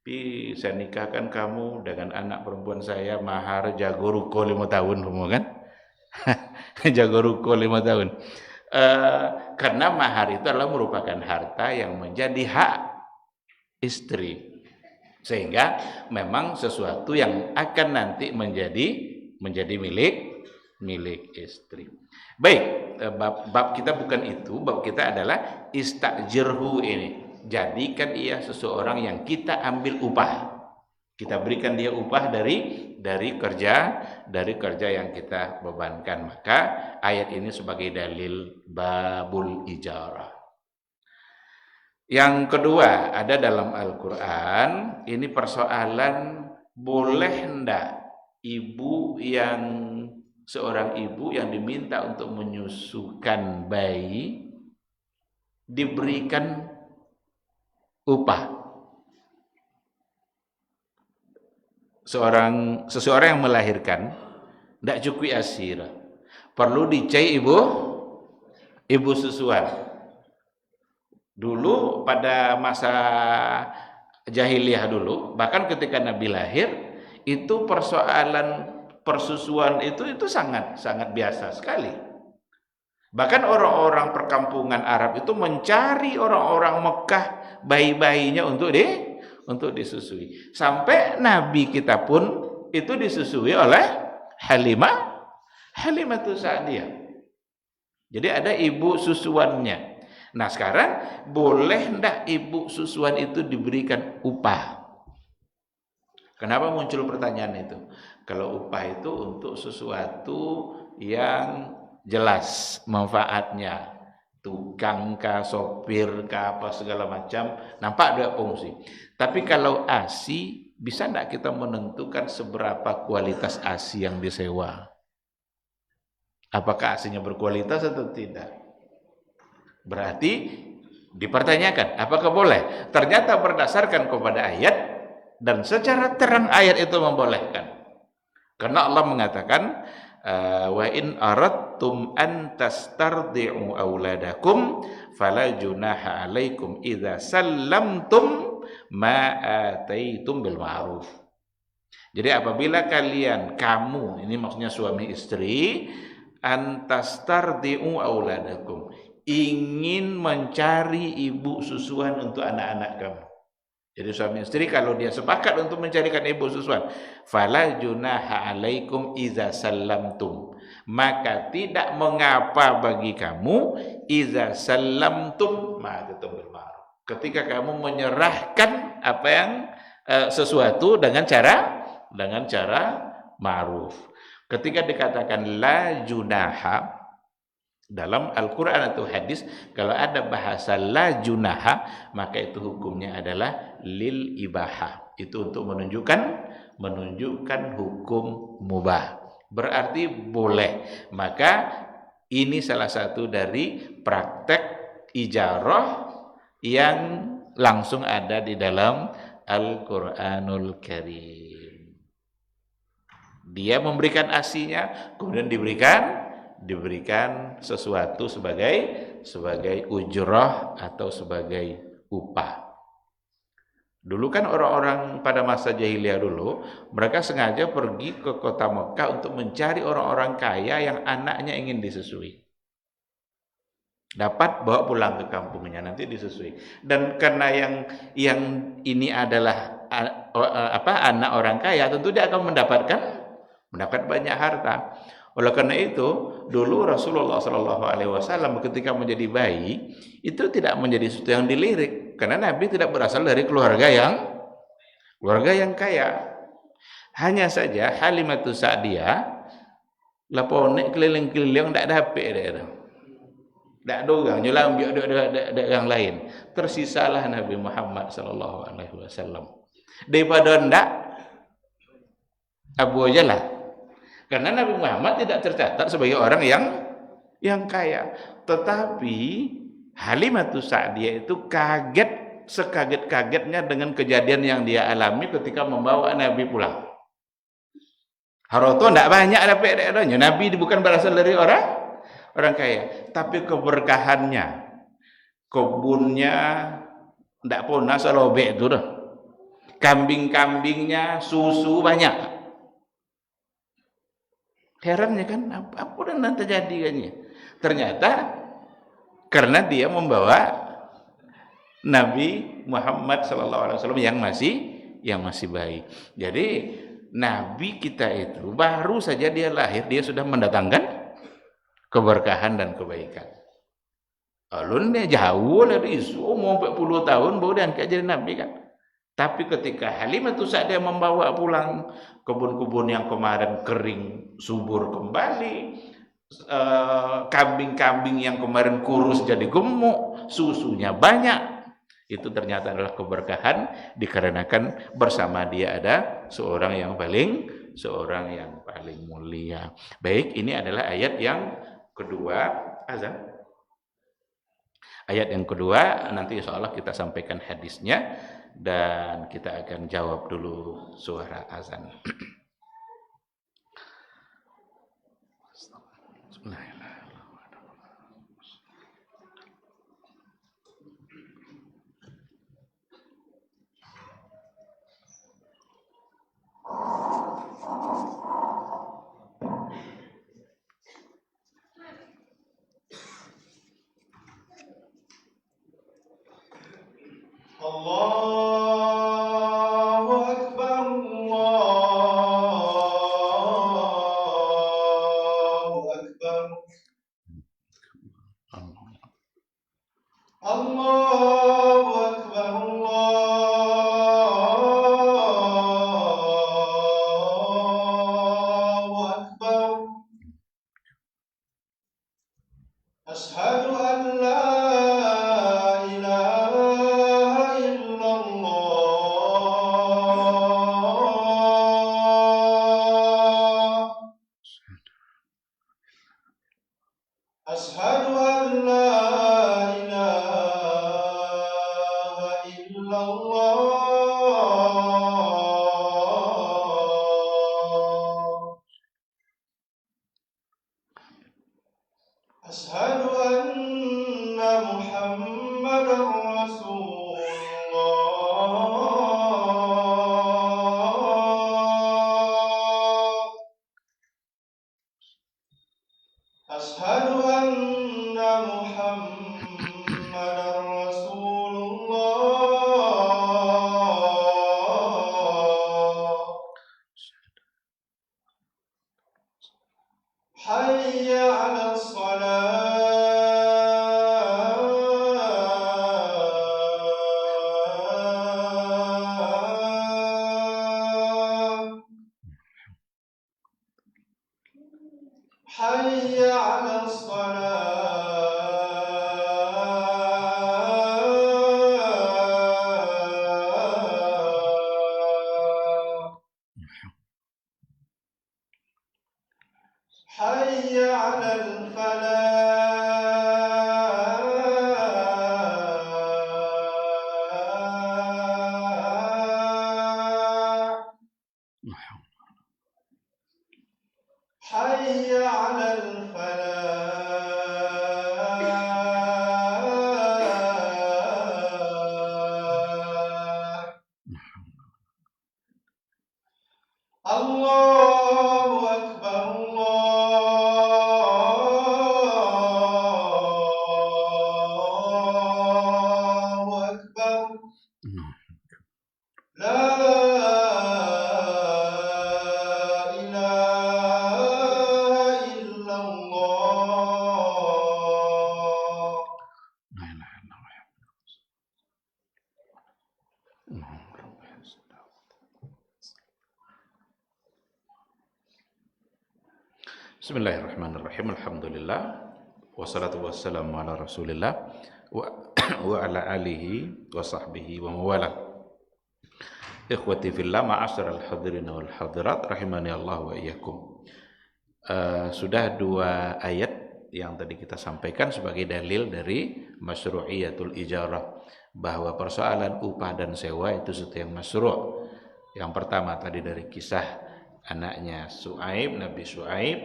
Speaker 2: Tapi saya nikahkan kamu dengan anak perempuan saya, mahar jago ruko 5 tahun, semua kan? Jago ruko 5 tahun. Karena mahar itu adalah merupakan harta yang menjadi hak istri, sehingga memang sesuatu yang akan nanti menjadi milik istri. Baik, bab kita bukan itu, bab kita adalah istajirhu ini. Jadikan ia seseorang yang kita ambil upah. Kita berikan dia upah dari kerja yang kita bebankan. Maka ayat ini sebagai dalil babul ijarah. Yang kedua, ada dalam Al-Quran, ini persoalan boleh hendak seorang ibu yang diminta untuk menyusukan bayi diberikan upah. Seseorang yang melahirkan tidak cukup asir, perlu dicai ibu susuan. Dulu pada masa jahiliyah dulu, bahkan ketika Nabi lahir, itu persoalan persusuan itu sangat biasa sekali. Bahkan orang-orang perkampungan Arab itu mencari orang-orang Mekah bayi-bayinya untuk disusui. Sampai Nabi kita pun itu disusui oleh Halimah Sa'diyah. Jadi ada ibu susuannya. Nah sekarang boleh ndak ibu susuan itu diberikan upah? Kenapa muncul pertanyaan itu? Kalau upah itu untuk sesuatu yang jelas manfaatnya, tukang kah, sopir kah, apa segala macam, nampak ada fungsi. Tapi kalau ASI, bisa ndak kita menentukan seberapa kualitas ASI yang disewa? Apakah ASI-nya berkualitas atau tidak? Berarti dipertanyakan, apakah boleh? Ternyata berdasarkan kepada ayat, dan secara terang ayat itu membolehkan. Karena Allah mengatakan, wa in aradtum an tastardi'u auladakum fala junaha 'alaikum idza sallamtum ma ataitum bil ma'ruf. Jadi apabila kamu, ini maksudnya suami istri, an tastardi'u auladakum, ingin mencari ibu susuan untuk anak-anak kamu. Jadi suami istri kalau dia sepakat untuk mencarikan ibu susuan, fala junaha 'alaikum idza sallamtum, maka tidak mengapa bagi kamu idza sallamtum ma ataitum bil ma'ruf, ketika kamu menyerahkan apa yang sesuatu dengan cara ma'ruf. Ketika dikatakan la junaha dalam Al-Quran atau hadis, kalau ada bahasa la junaha, maka itu hukumnya adalah lil ibahah. Itu untuk menunjukkan hukum mubah. Berarti boleh. Maka ini salah satu dari praktek ijarah yang langsung ada di dalam Al-Quranul Karim. Dia memberikan asinya, kemudian diberikan sesuatu sebagai ujrah atau sebagai upah. Dulu kan orang-orang pada masa jahiliyah dulu, mereka sengaja pergi ke kota Mekah untuk mencari orang-orang kaya yang anaknya ingin disusui. Dapat bawa pulang ke kampungnya, nanti disusui. Dan karena yang ini adalah anak orang kaya, tentu dia akan mendapat banyak harta. Oleh karena itu, dulu Rasulullah SAW ketika menjadi bayi, itu tidak menjadi sesuatu yang dilirik. Karena Nabi tidak berasal dari keluarga yang keluarga yang kaya. Hanya saja Halimatus Sa'diyah laponek keliling-keliling tak dapat dia tu. Tak ada orang, nyolah ambil ada yang lain. Tersisalah Nabi Muhammad sallallahu alaihi wasallam. Daripada ndak Abu Jalah. Karena Nabi Muhammad tidak tercatat sebagai orang yang kaya. Tetapi Halimatus Sa'diyah itu kaget, sekaget-kagetnya dengan kejadian yang dia alami ketika membawa Nabi pulang. Harta tidak banyak dapat dia. Nabi bukan berasal dari orang kaya, tapi keberkahannya, kebunnya tidak punah selobek itu dah. Kambing-kambingnya susu banyak. Herannya kan, apa yang terjadi kannya? Ternyata karena dia membawa Nabi Muhammad SAW yang masih bayi. Jadi Nabi kita itu baru saja dia lahir, dia sudah mendatangkan keberkahan dan kebaikan. Alun dia jauh dari isu mau 40 tahun baru dia angkat jadi Nabi kan. Tapi ketika Halimatus Sa'diyah membawa pulang kebun-kebun yang kemarin kering subur kembali, kambing-kambing yang kemarin kurus jadi gemuk, susunya banyak, itu ternyata adalah keberkahan dikarenakan bersama dia ada seorang yang paling mulia. Baik, ini adalah ayat yang kedua azan. Ayat yang kedua nanti insyaallah kita sampaikan hadisnya dan kita akan jawab dulu suara azan.
Speaker 4: Allahu Akbar, Allahu Akbar, Allahu Akbar, Allahu Akbar. Asyhadu an la Asyhadu an la ilaha illallah. Asyhadu anna Muhammadar Rasulullah. Asyhadu anna Muhammadar Rasulullah. Hayya 'alas shalah. Hayya 'alas salah. Hayya 'alal falah. Hayya 'alal falah. Allahu Akbar, Allahu Akbar. La ilaha illallah.
Speaker 2: La ilaha illallah. Bismillahirrahmanirrahim. Alhamdulillah. Wassalatu wassalamu ala Rasulillah wa ala alihi wa sahbihi wa mawala. Ikhwati fillah, ma'asyiral hadirin wal hadirat rahimani Allah wa iyyakum. Sudah 2 ayat yang tadi kita sampaikan sebagai dalil dari masyru'iyatul ijarah, bahwa persoalan upah dan sewa itu sesuatu yang masyru'. Yang pertama tadi dari kisah anaknya Nabi Syuaib,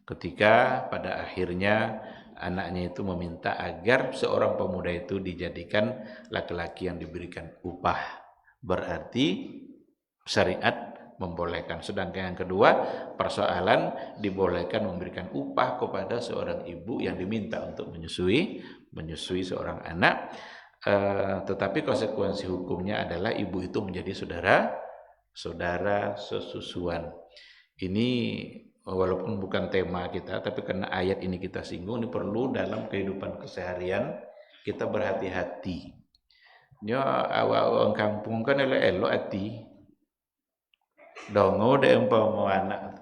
Speaker 2: ketika pada akhirnya anaknya itu meminta agar seorang pemuda itu dijadikan laki-laki yang diberikan upah, berarti syariat membolehkan. Sedangkan yang kedua, persoalan dibolehkan memberikan upah kepada seorang ibu yang diminta untuk menyusui seorang anak, tetapi konsekuensi hukumnya adalah ibu itu menjadi saudara sesusuan. Ini walaupun bukan tema kita, tapi karena ayat ini kita singgung, ini perlu dalam kehidupan keseharian kita berhati-hati. Ya, awak-awak kampung kan elok-elok hati. Dongo dek umpama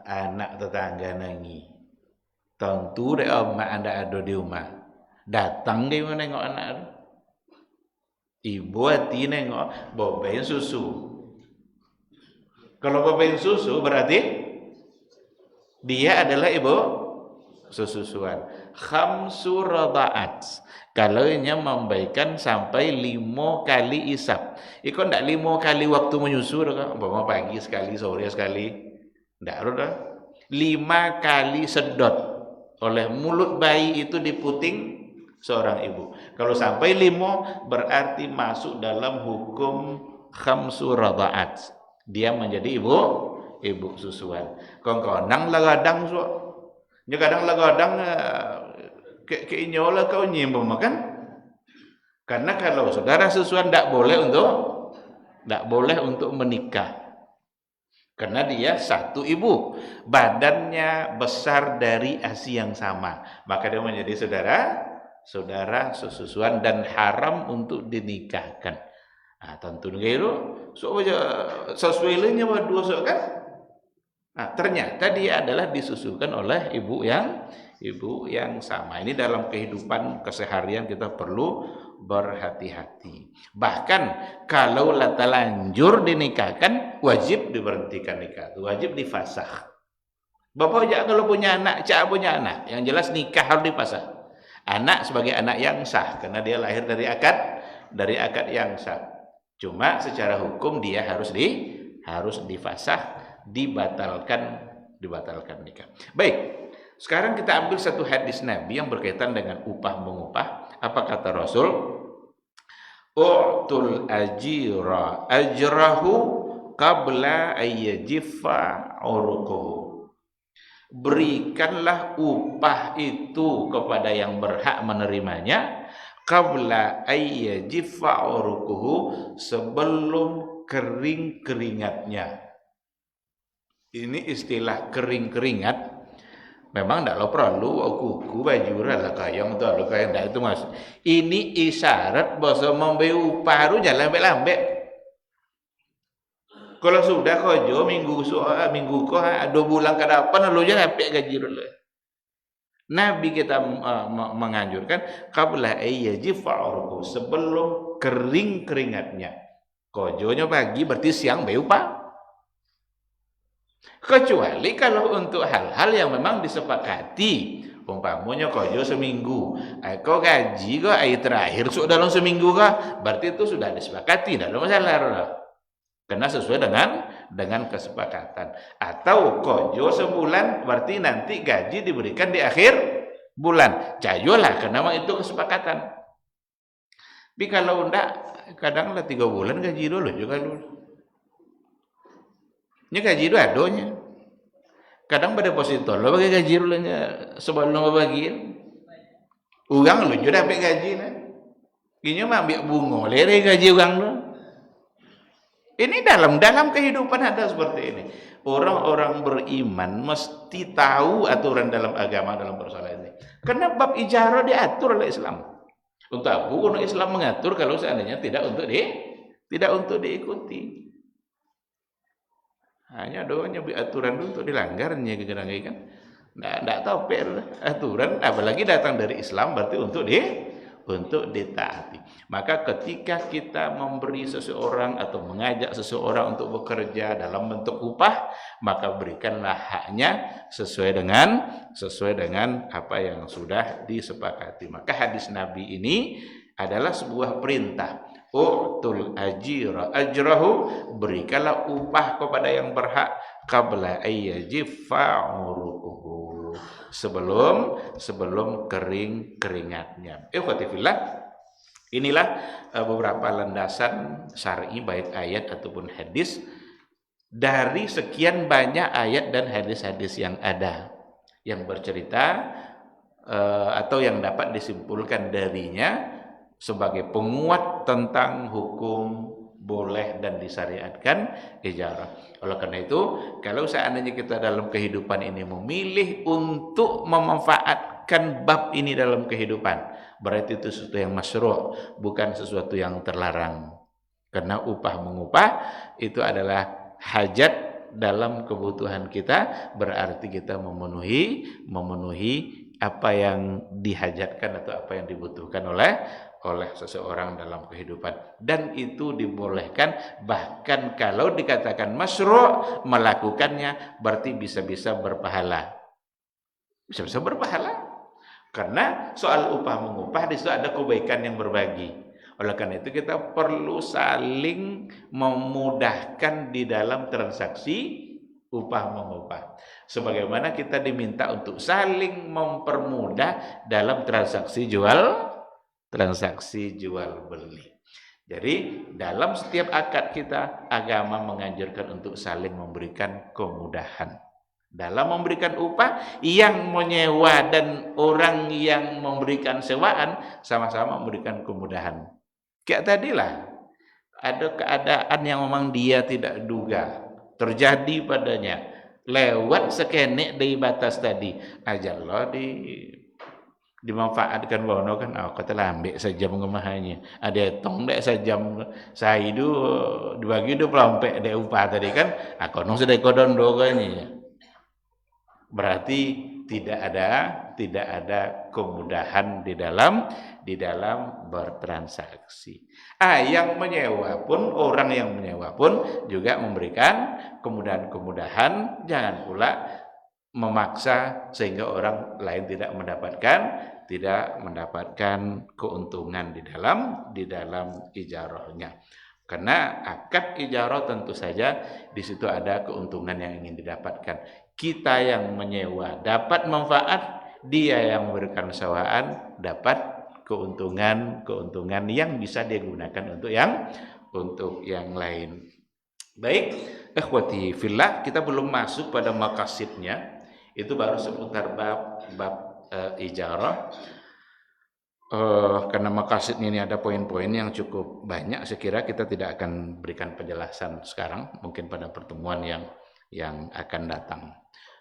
Speaker 2: anak tetangga nangi. Tentu dek emak anda ada di rumah. Datang dia menengok anak tu. Ibu hati nengok bobain susu. Kalau bobain susu berarti dia adalah ibu susuan. Khamsu rada'at. Kalau nya membaikan sampai 5 kali isap. Iko ndak 5 kali waktu menyusu dah. Umpama pagi sekali, sore sekali. Ndak dah. 5 kali sedot oleh mulut bayi itu di puting seorang ibu. Kalau sampai 5 berarti masuk dalam hukum khamsu rada'at. Dia menjadi ibu susuan. Kong-konang lagadang so. Nya kadang lagadang ke inyola kau nyimbang makan. Karena kalau saudara susuan tidak boleh untuk menikah. Karena dia satu ibu, badannya besar dari asi yang sama, maka dia menjadi saudara sesusuan dan haram untuk dinikahkan. Nah, tentu itu so aja sesuainya berdua so kan. Nah, ternyata dia adalah disusukan oleh ibu yang sama. Ini dalam kehidupan keseharian kita perlu berhati-hati. Bahkan kalau terlanjur dinikahkan, wajib diberhentikan nikah, wajib difasakh. Bapak aja kalau punya anak, cak punya anak, yang jelas nikah harus difasakh. Anak sebagai anak yang sah karena dia lahir dari akad yang sah. Cuma secara hukum dia harus difasakh, dibatalkan nikah. Baik, sekarang kita ambil satu hadis Nabi yang berkaitan dengan upah mengupah. Apa kata Rasul? U'tul ajira ajrahu qabla ayyajiffa uruquhu. Berikanlah upah itu kepada yang berhak menerimanya qabla ayyajiffa uruquhu, sebelum kering keringatnya. Ini istilah kering keringat memang tidak perlu kuku baju lah kayang tu lo kayang dah itu mas. Ini isyarat bahasa memberi upah harus jalan lambat. Kalau sudah kojo minggu ko 2 bulan ke depan lo jangan dapat gaji dulu. Nabi kita menganjurkan qabla ayyajifa uruquhu, sebelum kering keringatnya. Kojonya pagi berarti siang beri upah. Kecuali kalau untuk hal-hal yang memang disepakati, umpamanya kojo seminggu, kau gaji kau air terakhir dalam seminggu kau, berarti itu sudah disepakati, tidak ada masalah, karena sesuai dengan kesepakatan. Atau kojo sebulan, berarti nanti gaji diberikan di akhir bulan, cayolah, karena memang itu kesepakatan. Tapi kalau enggak, kadanglah 3 bulan gaji dulu juga dulu. Ini gaji itu adonya. Kadang pada deposito lo bagi gaji dulunya sebelum lo bagiin. Urang lo juga dapat gaji nah. Kini mah ambil bunga lere gaji urang lo. Ini dalam kehidupan ada seperti ini. Orang-orang beriman mesti tahu aturan dalam agama dalam persoalan ini. Karena bab ijarah diatur oleh Islam. Untuk apa? Karena Islam mengatur kalau seandainya tidak untuk diikuti. Hanya doanya aturan itu untuk dilanggarnya kadang-kadang kan. Nggak tahu aturan, apalagi datang dari Islam berarti untuk ditaati. Maka ketika kita memberi seseorang atau mengajak seseorang untuk bekerja dalam bentuk upah, maka berikanlah haknya sesuai dengan apa yang sudah disepakati. Maka hadis Nabi ini adalah sebuah perintah. U'tul ajira ajrahu, berikanlah upah kepada yang berhak qabla ayyajifa uruquhu, sebelum kering keringatnya. Ikhwati fillah, inilah beberapa landasan syar'i baik ayat ataupun hadis dari sekian banyak ayat dan hadis-hadis yang ada yang bercerita atau yang dapat disimpulkan darinya sebagai penguat tentang hukum boleh dan disyariatkan ijarah. Oleh karena itu, kalau seandainya kita dalam kehidupan ini memilih untuk memanfaatkan bab ini dalam kehidupan, berarti itu sesuatu yang masyru', bukan sesuatu yang terlarang. Karena upah mengupah itu adalah hajat dalam kebutuhan kita, berarti kita memenuhi apa yang dihajatkan atau apa yang dibutuhkan oleh seseorang dalam kehidupan, dan itu dibolehkan. Bahkan kalau dikatakan masyru' melakukannya berarti bisa-bisa berpahala, karena soal upah mengupah di situ ada kebaikan yang berbagi. Oleh karena itu kita perlu saling memudahkan di dalam transaksi upah mengupah, sebagaimana kita diminta untuk saling mempermudah dalam transaksi jual beli. Jadi dalam setiap akad kita, agama menganjurkan untuk saling memberikan kemudahan. Dalam memberikan upah, yang menyewa dan orang yang memberikan sewaan sama-sama memberikan kemudahan. Kayak tadilah, ada keadaan yang memang dia tidak duga terjadi padanya, lewat sekenek dari batas tadi, ajallah dimanfaatkan bono kan, kata lambe sejam ngemahannya, ada tong dek sejam saya itu dibagi 24 dek upah tadi kan, kono sudah kodon doganya. Berarti tidak ada kemudahan di dalam bertransaksi. Yang menyewa pun, orang yang menyewa pun juga memberikan kemudahan-kemudahan, jangan pula memaksa sehingga orang lain tidak mendapatkan keuntungan di dalam ijarahnya. Karena akad ijarah tentu saja di situ ada keuntungan yang ingin didapatkan. Kita yang menyewa dapat manfaat, dia yang memberikan sewaan dapat keuntungan yang bisa dia gunakan untuk yang lain. Baik, ikhwati fillah, kita belum masuk pada maqasidnya. Itu baru seputar bab ijarah. Karena maqasidnya ini ada poin-poin yang cukup banyak, saya kira kita tidak akan berikan penjelasan sekarang, mungkin pada pertemuan yang akan datang.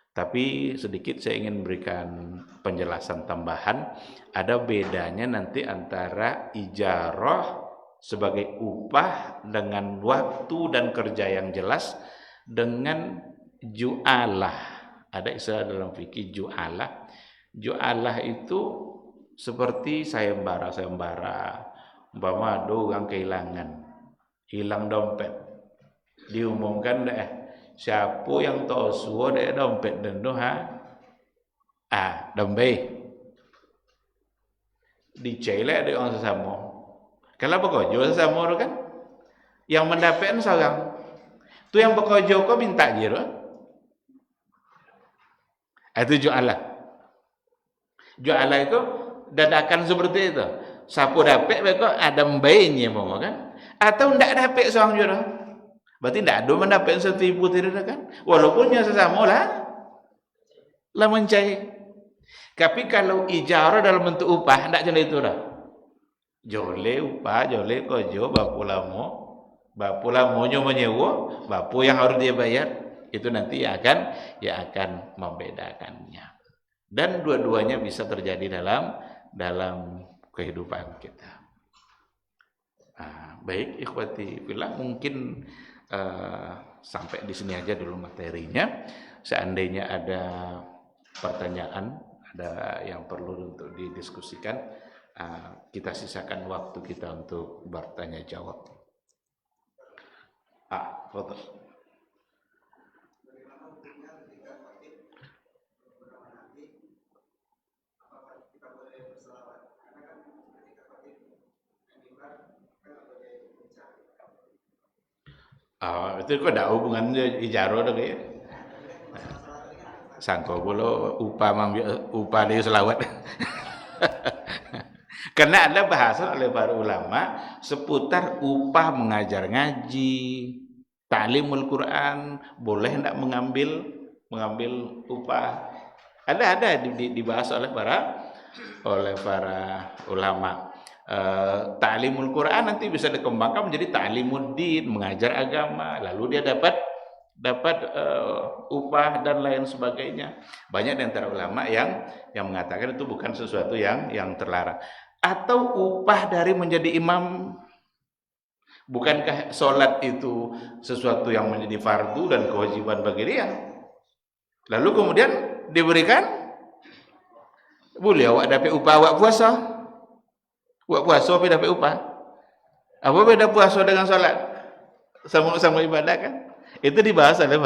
Speaker 2: Tapi sedikit saya ingin berikan penjelasan tambahan. Ada bedanya nanti antara ijarah sebagai upah dengan waktu dan kerja yang jelas dengan ju'alah. Ada istilah dalam fikih ju'alah. Ju'alah itu seperti sayembara. Umpama ada orang kehilangan, hilang dompet, diumumkan siapa yang tahu suwo dek dompet dan dompet dicelek dek orang sesama. Kalau bekerja sesama itu kan, yang mendapatkan seorang, tu yang bekerja kau minta dia. Itu ju'alah. Ju'alah itu dadakan seperti itu. Siapa dapat mereka ada bayinya mau kan? Atau tidak dapat seorang juga. Berarti tidak ada mendapat 1.000 tidak kan? Walaupun yang sesama lah mencari. Tapi kalau ijarah dalam bentuk upah, tidak macam itu dah. Jole upah, jole kojo, bapu lamonya menyewa, bapu yang harus dia bayar, itu nanti yang akan membedakannya. Dan dua-duanya bisa terjadi dalam kehidupan kita. Baik, ikhwati fillah, mungkin sampai di sini aja dulu materinya. Seandainya ada pertanyaan, ada yang perlu untuk didiskusikan, kita sisakan waktu kita untuk bertanya jawab. Foto. Itu kok ada hubungannya ijaro dong ya? Sangko pula upah dia selawat. Karena ada bahasan oleh para ulama seputar upah mengajar ngaji, ta'limul Quran, boleh tidak mengambil upah. Ada dibahas oleh para ulama. Ta'limul Quran nanti bisa dikembangkan menjadi ta'limuddin, mengajar agama, lalu dia dapat upah dan lain sebagainya. Banyak di antara ulama yang mengatakan itu bukan sesuatu yang terlarang. Atau upah dari menjadi imam, bukankah sholat itu sesuatu yang menjadi fardu dan kewajiban bagi dia? Lalu kemudian diberikan, boleh awak dapat upah awak puasa tapi dapat upah. Apa beda puasa dengan sholat? Sama-sama ibadah kan? Itu dibahas oleh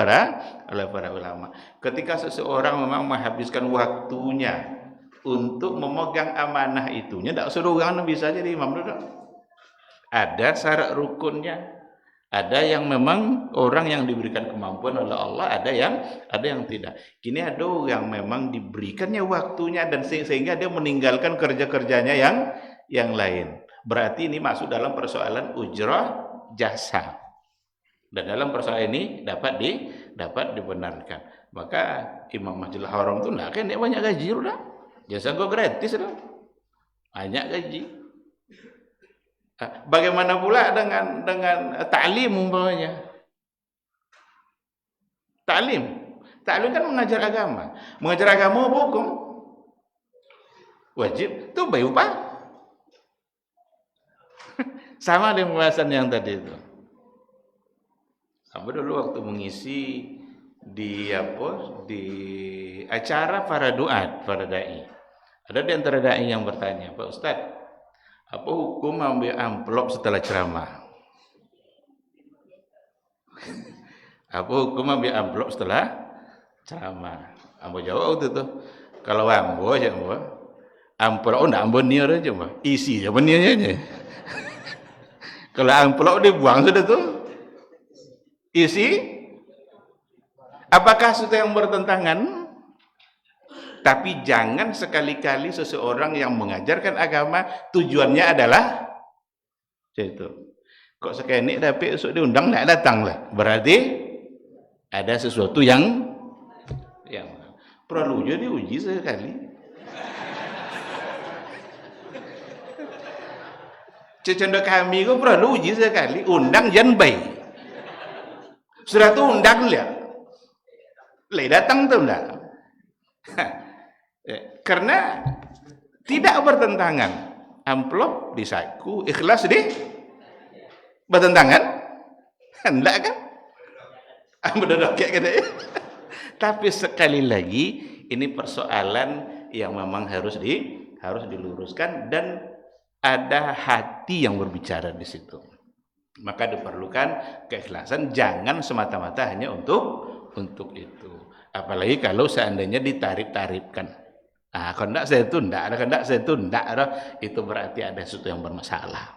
Speaker 2: para ulama. Ketika seseorang memang menghabiskan waktunya untuk memegang amanah itunya, tidak suruh orang bisa jadi imam dulu. Ada syarat rukunnya. Ada yang memang orang yang diberikan kemampuan oleh Allah, ada yang tidak. Kini ada yang memang diberikannya waktunya dan sehingga dia meninggalkan kerja-kerjanya yang lain. Berarti ini masuk dalam persoalan ujrah jasa. Dan dalam persoalan ini dapat dibenarkan. Maka Imam Masjidil Haram itu enggak kan dia banyak gaji udah. Jasa kok gratis dah. Banyak gaji. Bagaimana pula dengan ta'lim umpamanya? Ta'lim kan mengajar agama. Mengajar agama apa hukum? Wajib. Itu bayar upah. Sama dengan pembahasan yang tadi itu. Sampai dulu waktu mengisi di acara para duat, para dai. Ada di antara dai yang bertanya, Pak Ustaz, apa hukum ambil amplop setelah ceramah? Apa hukum ambil amplop setelah ceramah? Ambo jawab waktu itu, kalau ambo aja amplop enggak ambo niat aja isi aja niatnya. Kalau amplop dibuang sudah tuh. Isi, apakah sesuatu yang bertentangan? Tapi jangan sekali-kali seseorang yang mengajarkan agama tujuannya adalah itu. Kok sekali tapi esok diundang tidak datang lah. Berarti ada sesuatu yang perlu jadi uji sekali. Cecendo kami kok perlu uji sekali. Undang jangan baik. Sudah tu undang lihat. Datang tu enggak. Karena tidak bertentangan. Amplop di saku, ikhlas di bertentangan? Enggak kan? Benar kayak gitu. Tapi sekali lagi ini persoalan yang memang harus diluruskan dan ada hati yang berbicara di situ. Maka diperlukan keikhlasan, jangan semata-mata hanya untuk itu. Apalagi kalau seandainya ditarif-tarifkan. Kalau enggak saya tunda, kalau enggak saya tunda, itu berarti ada sesuatu yang bermasalah.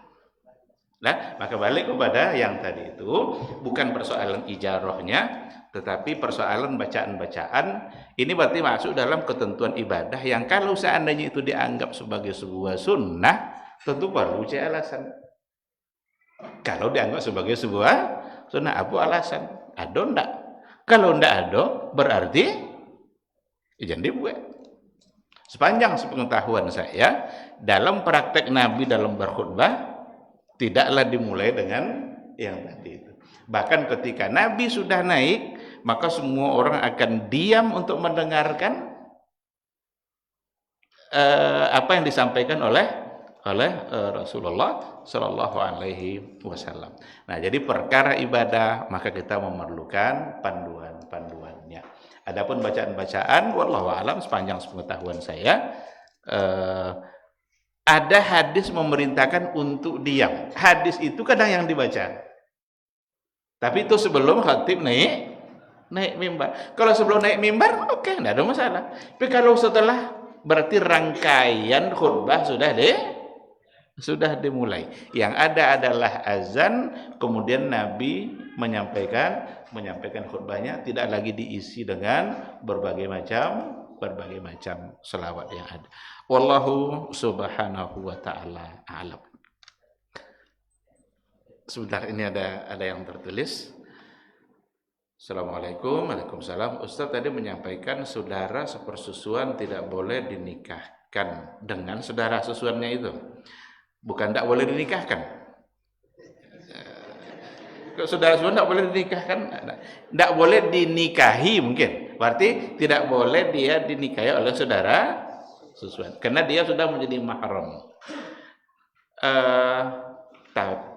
Speaker 2: Nah, maka balik kepada yang tadi itu, bukan persoalan ijarahnya, tetapi persoalan bacaan-bacaan. Ini berarti masuk dalam ketentuan ibadah yang kalau seandainya itu dianggap sebagai sebuah sunnah, tentu perlu cari alasan. Kalau dianggap sebagai sebuah sunnah, apa alasan? Ada enggak? Kalau enggak ada, berarti jangan dibuat. Sepanjang sepengetahuan saya, dalam praktek Nabi dalam berkhutbah, tidaklah dimulai dengan yang tadi itu. Bahkan ketika Nabi sudah naik, maka semua orang akan diam untuk mendengarkan apa yang disampaikan oleh Rasulullah Shallallahu Alaihi Wasallam. Nah, jadi perkara ibadah maka kita memerlukan panduannya. Adapun bacaan-bacaan, wallahu alam, sepanjang pengetahuan saya, ada hadis memerintahkan untuk diam. Hadis itu kadang yang dibaca. Tapi itu sebelum khatib naik mimbar. Kalau sebelum naik mimbar, oke, tidak ada masalah. Tapi kalau setelah, berarti rangkaian khutbah sudah dimulai. Yang ada adalah azan, kemudian Nabi menyampaikan khutbahnya, tidak lagi diisi dengan berbagai macam selawat yang ada. Wallahu subhanahu wa ta'ala a'lam. Sebentar, ini ada yang tertulis. Assalamualaikum. Waalaikumsalam. Ustaz tadi menyampaikan saudara sepersusuan tidak boleh dinikahkan dengan saudara susuannya itu. Bukan tidak boleh dinikahkan. Saudara susuan tidak boleh dinikahkan. Tidak boleh dinikahi mungkin. Berarti tidak boleh dia dinikahi oleh saudara susuan. Karena dia sudah menjadi mahram.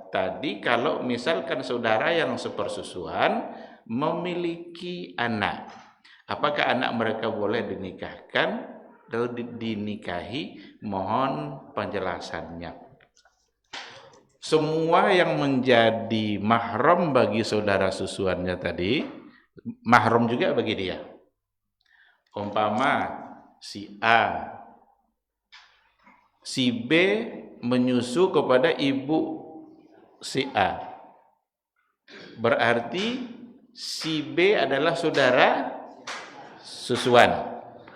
Speaker 2: Tadi kalau misalkan saudara yang sepersusuan memiliki anak, apakah anak mereka boleh dinikahkan atau dinikahi? Mohon penjelasannya. Semua yang menjadi mahram bagi saudara susuannya tadi, mahram juga bagi dia. Umpama si A, si B menyusu kepada ibu si A, berarti si B adalah saudara susuan,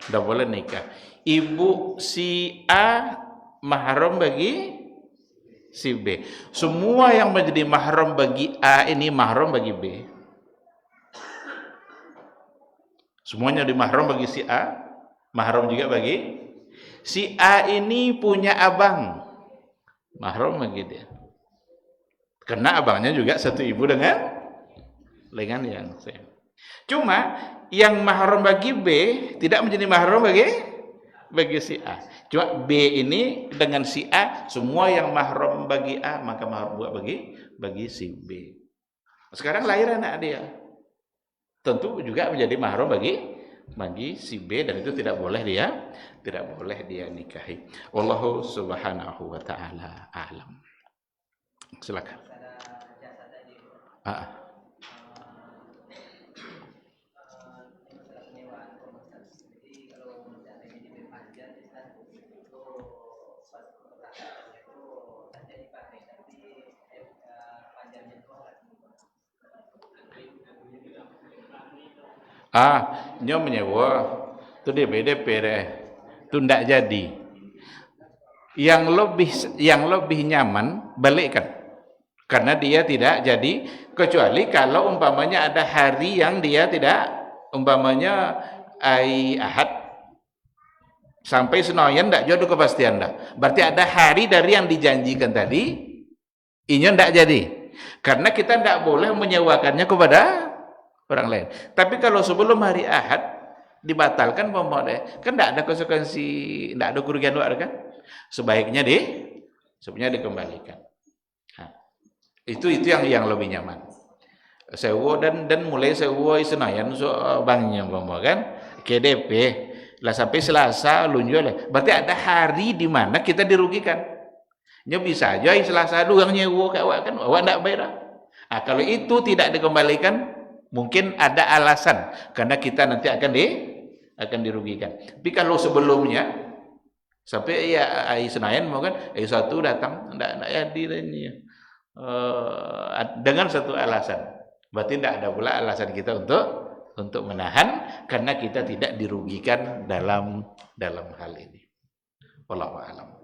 Speaker 2: tidak boleh nikah. Ibu si A mahram bagi si B. Semua yang menjadi mahram bagi A ini mahram bagi B. Semuanya di mahram bagi si A, mahram juga bagi si A. Ini punya abang, mahram bagi dia. Karena abangnya juga satu ibu dengan yang saya. Cuma yang mahram bagi B tidak menjadi mahram bagi si A. Cuma B ini dengan si A, semua yang mahram bagi A maka mahram juga bagi si B. Sekarang lahir anak dia, tentu juga menjadi mahram bagi si B, dan itu tidak boleh dia nikahi. Wallahu subhanahu wa ta'ala a'lam. Silakan. Nyo menyewa itu DP deh, itu ndak jadi. Yang lebih nyaman balikkan, karena dia tidak jadi, kecuali kalau umpamanya ada hari yang dia tidak, umpamanya Ahad sampai Senayan ndak jodoh kepastian dah. Berarti ada hari dari yang dijanjikan tadi, ini ndak jadi. Karena kita ndak boleh menyewakannya kepada orang lain. Tapi kalau sebelum hari Ahad dibatalkan, kan tidak ada konsekuensi, tidak ada kerugian luar kan? Sebaiknya dikembalikan. Itu yang lebih nyaman. Sewa dan mulai sewa Senayan banknya kan, KDP lah sampai Selasa lunjul. Berarti ada hari di mana kita dirugikan. Nya bisa aja Selasa doang nyewa kan, awak tidak bayar. Kalau itu tidak dikembalikan, mungkin ada alasan, karena kita nanti akan dirugikan. Tapi kalau sebelumnya sampai ya Senayan mau kan, satu datang enggak hadir ini dengan satu alasan, berarti tidak ada pula alasan kita untuk menahan, karena kita tidak dirugikan dalam hal ini. Wallahu a'lam.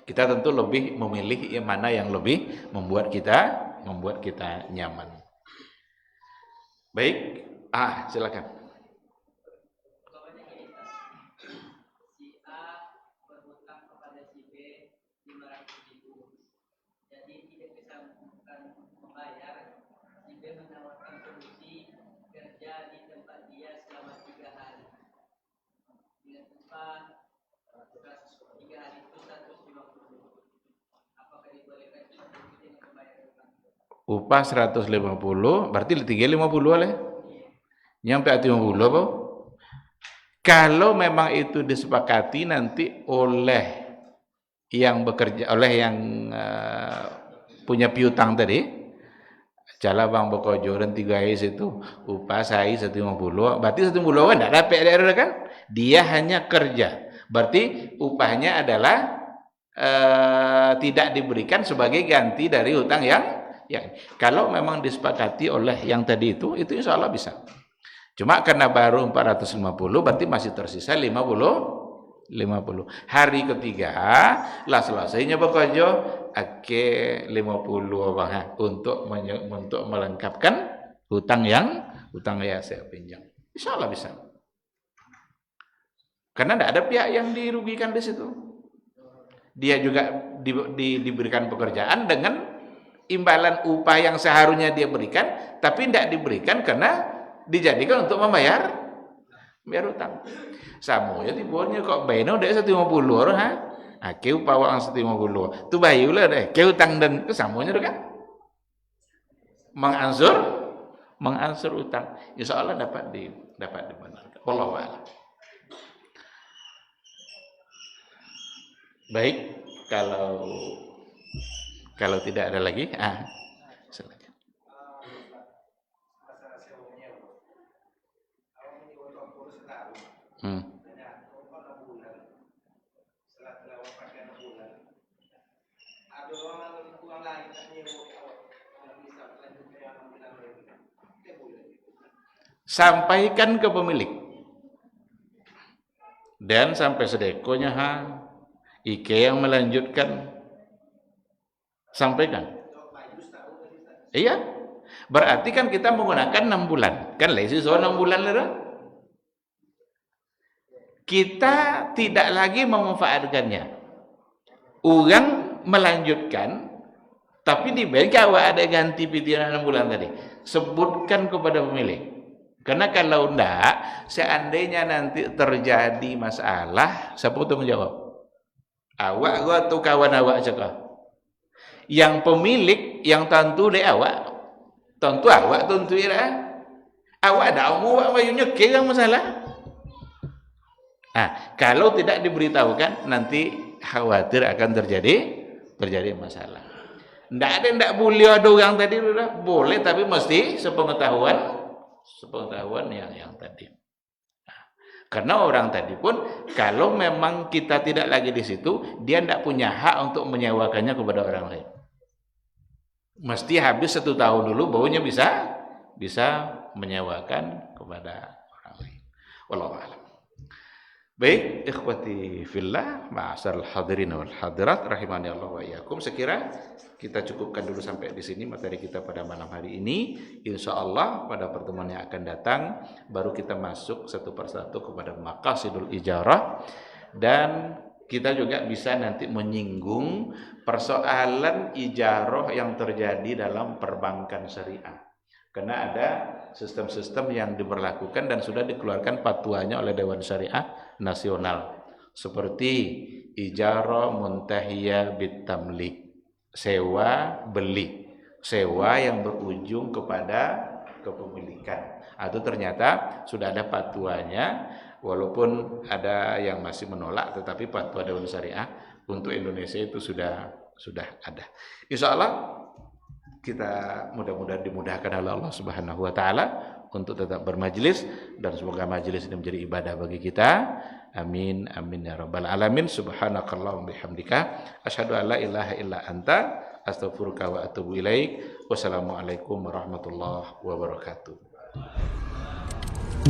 Speaker 2: Kita tentu lebih memilih yang mana yang lebih membuat kita nyaman. Baik, silakan.
Speaker 5: Si A berhutang kepada si B 500.000. Jadi tidak bisa membayar. Si B menawarkan solusi kerja di tempat dia selama 3 hari. Dengan upah 3 hari itu 150. Apakah dibolehkan dengan membayar utang?
Speaker 2: Upah 150, berarti 350 oleh. Nyampe 50 apa? Kalau memang itu disepakati nanti oleh yang bekerja, oleh yang punya piutang tadi, jala bang bekojo dan 3 hari situ upah saya 150, berarti 150 kan tidak dapat daerah kan? Dia hanya kerja, berarti upahnya adalah tidak diberikan sebagai ganti dari hutang yang kalau memang disepakati oleh yang tadi itu insya Allah bisa. Cuma karena baru 450 berarti masih tersisa 50. Hari ketiga lah selesainya bekerja ake 50 bang untuk melengkapkan hutang yang saya pinjam. Insya Allah bisa. Karena tidak ada pihak yang dirugikan di situ. Dia juga diberikan pekerjaan dengan imbalan upah yang seharusnya dia berikan, tapi tidak diberikan karena dijadikan untuk membayar hutang. Samo ya tibuannya kok bayarnya udah 150 orang ha. Ake upah uang 150. Tu bayulah deh, ke hutang dan kesamunya kan. Mengansur hutang. Insyaallah dapat dibenarkan. Wallahu a'lam. Baik, kalau tidak ada lagi, silakan. Sampaikan ke pemilik dan sampai sedekonya Ike yang melanjutkan, sampaikan. Iya, berarti kan kita menggunakan 6 bulan kan lesi so 6 bulan lera. Kita tidak lagi memanfaatkannya, orang melanjutkan tapi dibayar kalau ada ganti pitiran 6 bulan tadi, sebutkan kepada pemilik. Karena kalau enggak, seandainya nanti terjadi masalah, siapa tanggung jawab? Awak gua atau kawan awak cakap. Yang pemilik yang tentu deh awak, tentu awak tentu ira. Awak ada awak mayunya kira masalah. Kalau tidak diberitahukan nanti khawatir akan terjadi masalah. Ndak boleh ada orang tadi udah boleh, tapi mesti sepengetahuan yang tadi. Karena orang tadi pun kalau memang kita tidak lagi di situ, dia tidak punya hak untuk menyewakannya kepada orang lain. Mesti habis 1 tahun dulu barunya bisa menyewakan kepada orang lain. Wallahu a'lam. Baik, ikhwati fillah, ma'asyaral hadirin wal hadirat rahimani Allah wa iyyakum. Sekira kita cukupkan dulu sampai di sini materi kita pada malam hari ini. Insyaallah pada pertemuan yang akan datang baru kita masuk satu persatu kepada maqasidul ijarah, dan kita juga bisa nanti menyinggung persoalan ijarah yang terjadi dalam perbankan syariah. Karena ada sistem-sistem yang diberlakukan dan sudah dikeluarkan fatwanya oleh Dewan Syariah Nasional, seperti ijarah muntahiyah bitamlik, sewa beli, sewa yang berujung kepada kepemilikan. Atau ternyata sudah ada fatwanya, walaupun ada yang masih menolak, tetapi fatwa Dewan Syariah untuk Indonesia itu sudah ada. Insyaallah kita mudah-mudahan dimudahkan oleh Allah Subhanahu wa taala untuk tetap bermajelis, dan semoga majelis ini menjadi ibadah bagi kita. Amin amin ya rabbal alamin. Subhanakallahumma bihamdika asyhadu an la ilaha illa anta astaghfiruka wa atubu ilaik. Wassalamualaikum warahmatullahi wabarakatuh.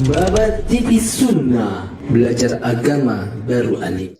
Speaker 6: Babat TV Sunnah, belajar agama baru alim.